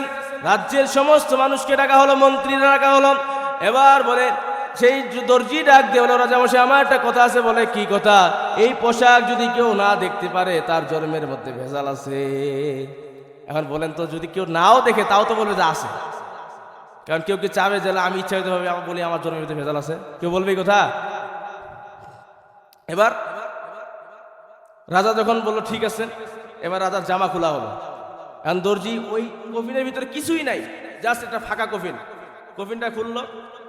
রাজ্যের সমস্ত মানুষকে ডাকা হলো, মন্ত্রীরা ডাকা হলো। এবার বলে সেই দর্জি ডাক দিয়ে বলো, রাজা মশাই, আমার একটা কথা আছে। বলে কি কথা? এই পোশাক যদি কেউ না দেখতে পারে, তার জন্মের মধ্যে ভেজাল আছে। এখন বলেন তো, যদি কেউ নাও দেখে তাও তো বলবে যে আছে। কারণ কেউ কি চাবে যে আমি ইচ্ছাকৃতভাবে বলি আমার জন্মের মধ্যে ভেজাল আছে? কেউ বলবে এই কথা? এবার রাজা যখন বললো ঠিক আছে, এবার রাজার জামা খোলা হলো। এখন দর্জি ওই কফিনের ভিতরে কিছুই নাই, জাস্ট একটা ফাঁকা কফিন। কফিনটা খুললো,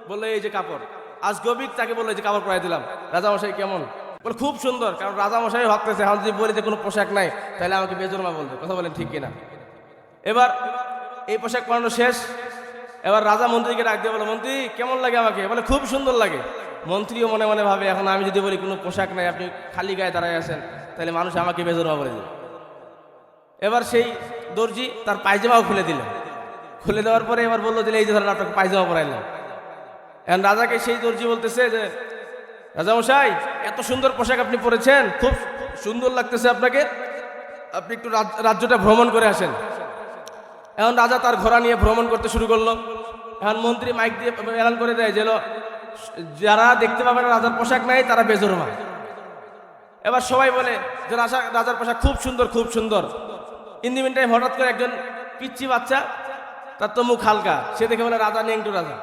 বললো এই যে কাপড়। আজ গবিক তাকে বললো এই যে কাপড় পরাই দিলাম। রাজা মশাই কেমন? বলে খুব সুন্দর। কারণ রাজা মশাই ভাবতেছে এখন যদি বলি যে কোনো পোশাক নাই, তাহলে আমাকে বেজন্মা বলবে। কথা বলেন ঠিক কিনা? এবার এই পোশাক পরানো শেষ। এবার রাজা মন্ত্রীকে ডাক দিয়ে বলো, মন্ত্রী কেমন লাগে আমাকে? বলে খুব সুন্দর লাগে। মন্ত্রীও মনে মনে ভাবে, এখন আমি যদি বলি কোনো পোশাক নাই, আপনি খালি গায়ে দাঁড়ায় আছেন, তাহলে মানুষ আমাকে বেজন্মা বলে দেবে। এবার সেই দর্জি তার পায়জামাও খুলে দিল। খুলে দেওয়ার পরে এবার বললো যে এই যে ধরেন আপনাকে পায়জামা পরাইলাম। এখন রাজাকে সেই দর্জি বলতেছে যে, রাজামশাই, এত সুন্দর পোশাক আপনি পরেছেন, খুব সুন্দর লাগতেছে আপনাকে, আপনি একটু রাজ্যটা ভ্রমণ করে আসেন। এখন রাজা তার ঘোড়া নিয়ে ভ্রমণ করতে শুরু করলো। এখন মন্ত্রী মাইক দিয়ে এলান করে দেয় যে যারা দেখতে পাবে না রাজার পোশাক নাই, তারা বেজন্মা। এবার সবাই বলে যে রাজার পোশাক খুব সুন্দর, খুব সুন্দর। ইন দি মিন টাইম হঠাৎ করে একজন পিচ্চি বাচ্চা, তার তো মুখ হালকা, সে দেখে বলে রাজা নেংটু রাজা।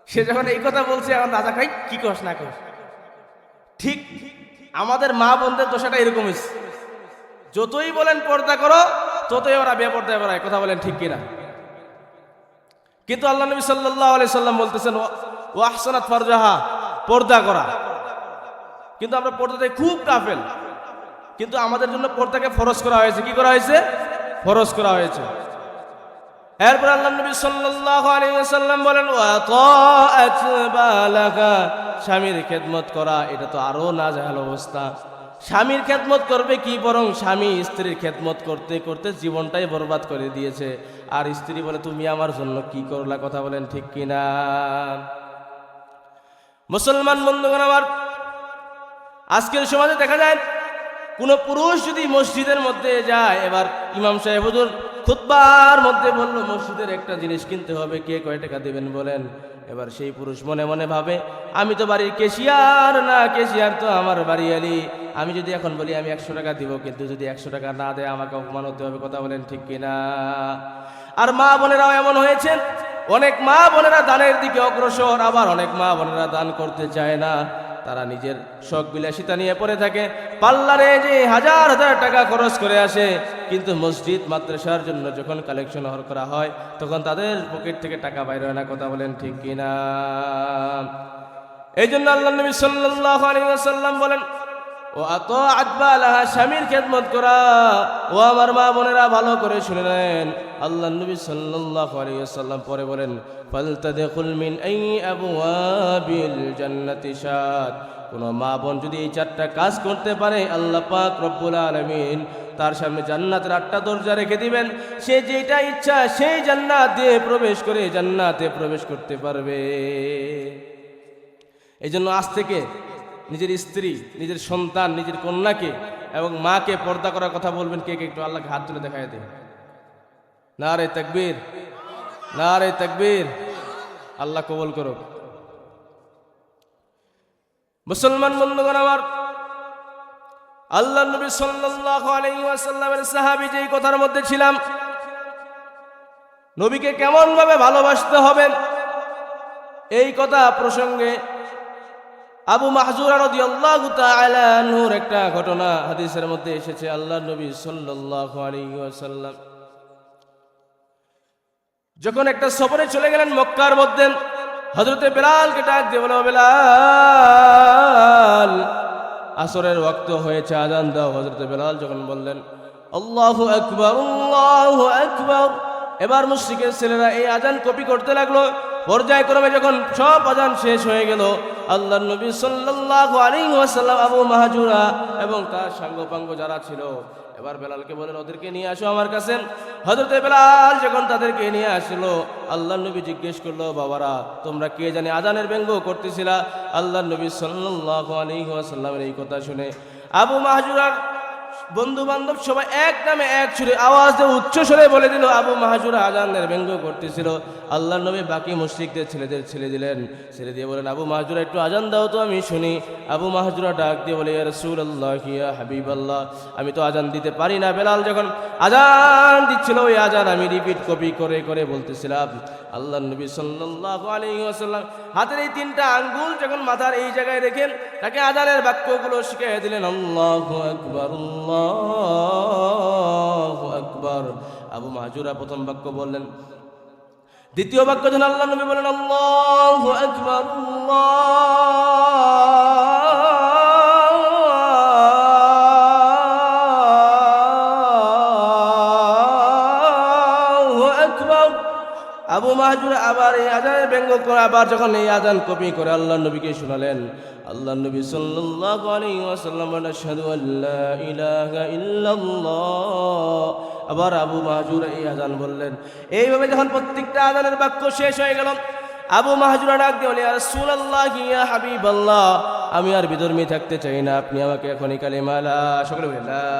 সে যখন এই কথা বলছে, এখন রাজা খাই কি কস না কস। ঠিক আমাদের মা বোনদের দশাটা এরকম হয়েছে, যতই বলেন পর্দা করো, ততই ওরা বেপর্দায় বেড়ায়। কথা বলেন ঠিক কিনা? কিন্তু আল্লাহ নবী সাল্লাল্লাহু আলাইহি সাল্লাম বলতেছেন ওয়াহসানাত ফারজাহা, পর্দা করা। কিন্তু আমরা পর্দাতে খুব গাফেল। কিন্তু আমাদের জন্য পর্দাকে ফরজ করা হয়েছে। কি করা হয়েছে? ফরজ করা হয়েছে। এরপর আল্লাহ নবী সাল্লাল্লাহু আলাইহি ওয়াসাল্লাম বলেন ওয়া তাআত বালাকা, স্বামীর খেদমত করা। এটা তো আরো নাজাহাল অবস্থা। স্বামীর খেদমত করবে কি, বরং স্বামী স্ত্রীর খেদমত করতে করতে জীবনটাই বরবাদ করে দিয়েছে। আর স্ত্রী বলে তুমি আমার জন্য কি করলা? কথা বলেন ঠিক কিনা? মুসলমান বন্ধুগণ আমার, আজকের সমাজে দেখা যায় কোনো পুরুষ যদি মসজিদের মধ্যে যায়, এবার ইমাম সাহেব হুজুর খুতবার মধ্যে বলল মসজিদের একটা জিনিস কিনতে হবে, কে কয় টাকা দেবেন বলেন। এবার সেই পুরুষ মনে মনে ভাবে, আমি তো বাড়ির ক্যাশিয়ার না, ক্যাশিয়ার তো আমার বাড়ি আলি। আমি যদি এখন বলি আমি 100 টাকা দিব, কিন্তু যদি 100 টাকা না দেয় আমাকে অপমান হতে হবে। কথা বলেন ঠিক কিনা? আর মা বোনেরাও এমন হয়েছেন, অনেক মা বোনেরা দানের দিকে অগ্রসর, আবার অনেক মা বোনেরা দান করতে চায় না। তারা নিজের শখ বিলাসিতা নিয়ে পড়ে থাকে। পাল্লারে যে হাজার হাজার টাকা খরচ করে আসে, কিন্তু মসজিদ মাদ্রাসার জন্য যখন কালেকশন করা হয়, তখন তাদের পকেট থেকে টাকা বাইর হয় না। কথা বলেন ঠিক কিনা? এই জন্য আল্লাহ নবী সাল্লাল্লাহু আলাইহি ওয়াসাল্লাম বলেন ও আতাআত বালাহা, স্বামীর খেদমত করা। ও আমার মা বোনেরা ভালো করে শুনে নেন, আল্লাহর নবী সাল্লাল্লাহু আলাইহি ওয়াসাল্লাম পরে বলেন ফালতাদখুল মিন আই আবওয়াবিল জান্নাতি শাত। কোন মা বোন যদি এই চারটা কাজ করতে পারে, আল্লাহ পাক রব্বুল আলামিন তার সামনে জান্নাতের 8টা দরজা রেখে দিবেন। সে যেটা ইচ্ছা সেই জান্নাত দিয়ে প্রবেশ করে জান্নাতে প্রবেশ করতে পারবে। এই জন্য আজ থেকে নিজের স্ত্রী, নিজের সন্তান, নিজের কন্যাকে এবং মাকে পর্দা করার কথা বলবেন। কে কে একটু আল্লাহকে হাত তুলে দেখায় দেন। নারে তাকবীর, নারে তাকবীর। আল্লাহ কবুল করুক। মুসলমান বন্ধুগণ আমার, আল্লাহ নবী সাল্লাল্লাহু আলাইহি ওয়াসাল্লামের সাহাবী যেই কথার মধ্যে ছিলাম, নবীকে কেমন ভাবে ভালোবাসতে হবে এই কথা প্রসঙ্গে আবু মাহজুরা রাদিয়াল্লাহু তাআলা আনহুর একটা ঘটনা হাদিসের মধ্যে এসেছে। আল্লাহ নবী সাল্লাল্লাহু আলাইহি ওয়াসাল্লাম যখন একটা সফরে চলে গেলেন মক্কার মধ্যে, হযরতে বেলালকে ডাক দিয়ে বলল, বেলাল আসরের ওয়াক্ত হয়েছে, আযান দাও। হযরতে বেলাল যখন বললেন আল্লাহু আকবার, আল্লাহু আকবার, এবার মুশরিকের ছেলেরা এই আযান কপি করতে লাগলো। পর্যায়ক্রমে যখন সব আযান শেষ হয়ে গেল, আল্লাহর নবী সাল্লাল্লাহু আলাইহি ওয়াসাল্লাম আবু মাহজুরা এবং তার সাঙ্গপাঙ্গ যারা ছিল, এবার বেলালকে বলেন ওদেরকে নিয়ে আসো আমার কাছে। হযরতে বেলাল যখন তাদেরকে নিয়ে আসলো, আল্লাহর নবী জিজ্ঞেস করলো, বাবারা তোমরা কে জানি আযানের ব্যঙ্গ করতেছিলা? আল্লাহর নবী সাল্লাল্লাহু আলাইহি ওয়াসাল্লামের এই কথা শুনে আবু মাহজুরার বন্ধু বান্ধব সবাই এক নামে এক সুরে আওয়াজ দিয়ে উচ্চ স্বরে বলে দিল, আবু মাহজুরা আযানের ব্যঙ্গ করতেছিল। আল্লাহর নবী বাকি মুশরিকদের ছেলেদের ছেড়ে দিলেন, ছেড়ে দিয়ে বলেন, আবু মাহজুরা একটু আযান দাও তো আমি শুনি। আবু মাহজুরা ডাক দিয়ে বলে, ইয়া রাসূলুল্লাহ, ইয়া হাবিবাল্লাহ, আমি তো আযান দিতে পারি না। বেলাল যখন আযান দিচ্ছিল, ওই আযান আমি রিপিট কপি করে করে বলতেছিলাম। আল্লাহর নবী সাল্লাল্লাহু আলাইহি ওয়াসাল্লাম হাতের এই 3টা আঙ্গুল যখন মাথার এই জায়গায় রেখেন, তাকে আযানের বাক্যগুলো শিখিয়ে দিলেন। আল্লাহু আকবার, আল্লাহু আকবার। আবু মাহজুরা প্রথম বাক্য বললেন, দ্বিতীয় বাক্য যখন আল্লাহ নবী বলেন আল্লাহু আকবার, আল্লাহু আকবার, আবু মাহজুরা আবার এই আযানের ব্যঙ্গ করে আবার যখন এই আযান কপি করে আল্লাহ নবীকে শোনালেন, আল্লাহ নবী সাল্লাল্লাহু আলাইহি ওয়াসাল্লাম বলেন, আশহাদু আল্লা ইলাহা ইল্লাল্লাহ। আবার আবু মাহজুরা এই আযান বললেন। এইভাবে যখন প্রত্যেকটা আযানের বাক্য শেষ হয়ে গেল, আবু মাহজুরা ডাক দিয়ে বলে, ইয়া রাসূলুল্লাহ, ইয়া হাবিবাল্লাহ, আমি আর বিধর্মী থাকতে চাই না, আপনি আমাকে এখনই কালিমা লা, সকলে বলেন লা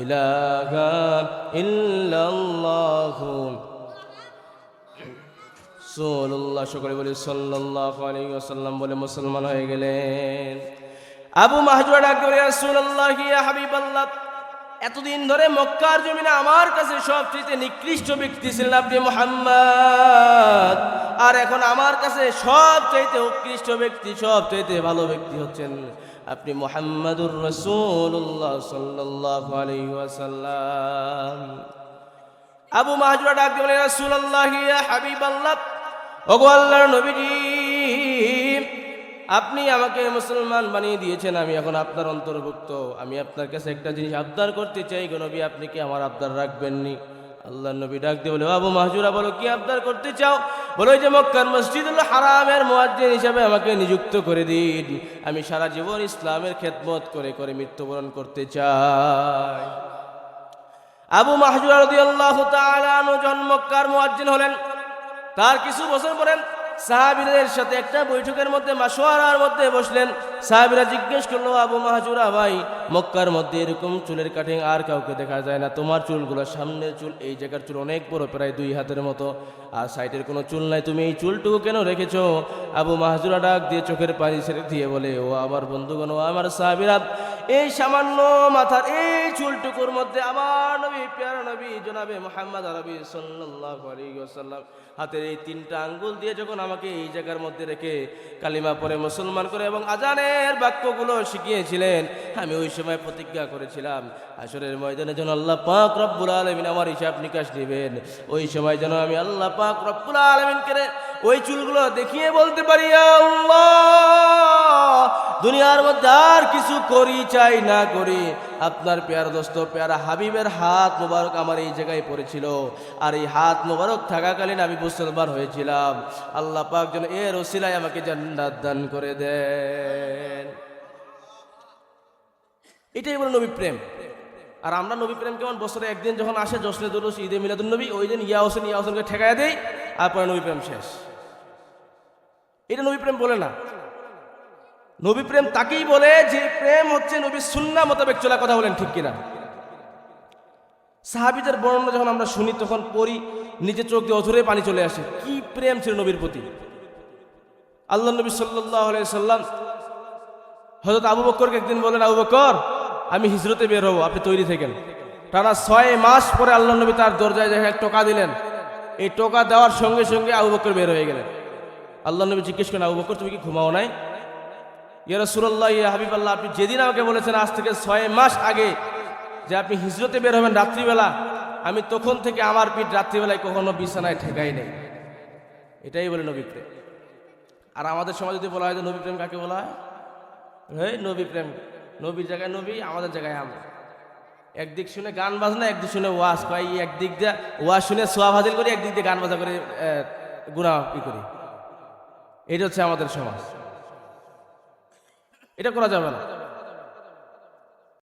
ইলাহা ইল্লাল্লাহু রাসূলুল্লাহ, সকলে বলে সাল্লাল্লাহু আলাইহি ওয়াসাল্লাম বলে মুসলমান হয়ে গেলেন। আবু মাহজুরা ডাক দিয়ে, ইয়া রাসূলুল্লাহ, ইয়া হাবিবাল্লাহ, এতদিন ধরে মক্কার জমিনে আমার কাছে সবচেয়ে নিকৃষ্ট ব্যক্তি ছিলেন আপনি মুহাম্মদ, আর এখন আমার কাছে সবচেয়ে উৎকৃষ্ট ব্যক্তি, সবচেয়ে ভালো ব্যক্তি হচ্ছেন আপনি মুহাম্মাদুর রাসূলুল্লাহ সাল্লাল্লাহু আলাইহি ওয়াসাল্লাম। আবু মাহজুরা ডাক দিয়ে বলে, ইয়া রাসূলুল্লাহ, ইয়া হাবিবাল্লাহ, ওগো আল্লাহর নবীজি, আপনি আমাকে মুসলমান বানিয়ে দিয়েছেন, আমি এখন আপনার অন্তর্ভুক্ত। আমি আপনার কাছে একটা জিনিস আবদার করতে চাই গো নবী, আপনি কি আমার আবদার রাখবেননি? আল্লাহর নবী ডাক দিয়ে বলে, আবু মাহজুরা বলো কি আবদার করতে চাও? বলো যে মক্কার মসজিদুল হারামের মুয়াজ্জিন হিসেবে আমাকে নিযুক্ত করে দিন, আমি সারা জীবন ইসলামের খেদমত করে করে মৃত্যুবরণ করতে চাই। আবু মাহজুরা রাদিয়াল্লাহু তাআলা আনহু যখন মক্কার মুয়াজ্জিন হলেন, তার কিছু বছর পরে সাহাবীদের সাথে একটা বৈঠকের মধ্যে মাশওয়ারার মধ্যে বসলেন। সাহাবীরা জিজ্ঞেস করলো, আবু মাহজুরা ভাই, মক্কার মধ্যে এরকম চুলের কাটিং আর কাউকে দেখা যায় না, তোমার চুলগুলো, সামনের চুল, এই জায়গার চুল অনেক বড়, প্রায় 2 হাতের মতো, আর সাইডের কোনো চুল নাই, তুমি এই চুলটুকু কেন রেখেছো? আবু মাহজুরা ডাক দিয়ে চোখের পানি ছেড়ে দিয়ে বলে, ও আমার বন্ধুগণ, ও আমার সাহাবীরা, এই সামান্য মাথার এই চুলটুকুর মধ্যে আমার নবী, প্যারা নবী জনাবে মুহাম্মদ আরবি সাল্লাল্লাহু আলাইহি ওয়াসাল্লাম হাতের এই 3টা আঙ্গুল দিয়ে যখন আমাকে এই জায়গার মধ্যে রেখে কালিমা পড়ে মুসলমান করে এবং আযানের বাক্যগুলো শিখিয়েছিলেন, আমি ওই সময় প্রতিজ্ঞা করেছিলাম হাশরের ময়দানে যেন আল্লাহ পাক রব্বুল আলামিন আমার হিসাব নিকাশ নেবেন, ওই সময় যেন আমি আল্লাহ পাক রব্বুল আলামিনকে ওই চুলগুলো দেখিয়ে বলতে পারি, আল্লাহ দুনিয়ার মধ্যে আর কিছু করি চাই না করি, আপনার পেয়ারা দোস্ত পেয়ারা হাবিবের হাত মোবারক আমার এই জায়গায় পড়েছিল, আর এই হাত মোবারক থাকাকালীন আমি মুসলমান হয়েছিলাম। আল্লাহ পাক যেন এর ওসিলায় আমাকে জান্নাত দান করে দেন। এটাই বলে নবী প্রেম। আর আমরা নবী প্রেম কেমন, বছরে একদিন যখন আসে জশ্নে দুরুস ঈদে মিলাদুন নবী, ওই দিন ইয়া হোসেনকে ঠেকায় দেই, আর পরে নবী প্রেম শেষ। এটা নবী প্রেম বলে না। নবী প্রেম তাকেই বলে যে প্রেম হচ্ছে নবীর সুন্নাহ মোতাবেক চলা। কথা বলেন ঠিক কিনা? সাহাবীদের বর্ণনা যখন আমরা শুনি তখন পড়ি, নিজে চোখ দিয়ে অঝরে পানি চলে আসে। কি প্রেম ছিল নবীর প্রতি। আল্লাহ নবী সাল্লাল্লাহু আলাইহি সাল্লাম হযরত আবু বকরকে একদিন বলেন, আবু বকর আমি হিজরতে বের হবো, আপনি তৈরি থাকেন। টানা 6 মাস পরে আল্লাহ নবী তার দরজায় দেখে টোকা দিলেন। এই টোকা দেওয়ার সঙ্গে সঙ্গে আবু বকর বের হয়ে গেলেন। আল্লাহ নবী জিজ্ঞেস করেন, আবু বকর তুমি কি ঘুমাও নাই? ইয়া রাসূলুল্লাহ, ইয়া হাবিবাল্লাহ, আপনি যেদিন আমাকে বলেছেন আজ থেকে 6 মাস আগে যে আপনি হিজরতে বের হবেন রাত্রিবেলা, আমি তখন থেকে আমার পিঠ রাত্রিবেলায় কখনো বিছানায় ঠেকাই নেই। এটাই বলে নবী প্রেম। আর আমাদের সমাজে যদি বলা হয় যে নবী প্রেম কাকে বলা হয়, এই নবী প্রেম, নবীর জায়গায় নবী, আমাদের জায়গায় আমরা। একদিক শুনে গান বাজনা, একদিক শুনে ওয়াজ কয়, একদিক দিয়ে ওয়াজ শুনে সোয়াব হাজির করি, একদিক দিয়ে গান বাজা করে গুনাহ করি। এটা হচ্ছে আমাদের সমাজ। এটা করা যাবে না।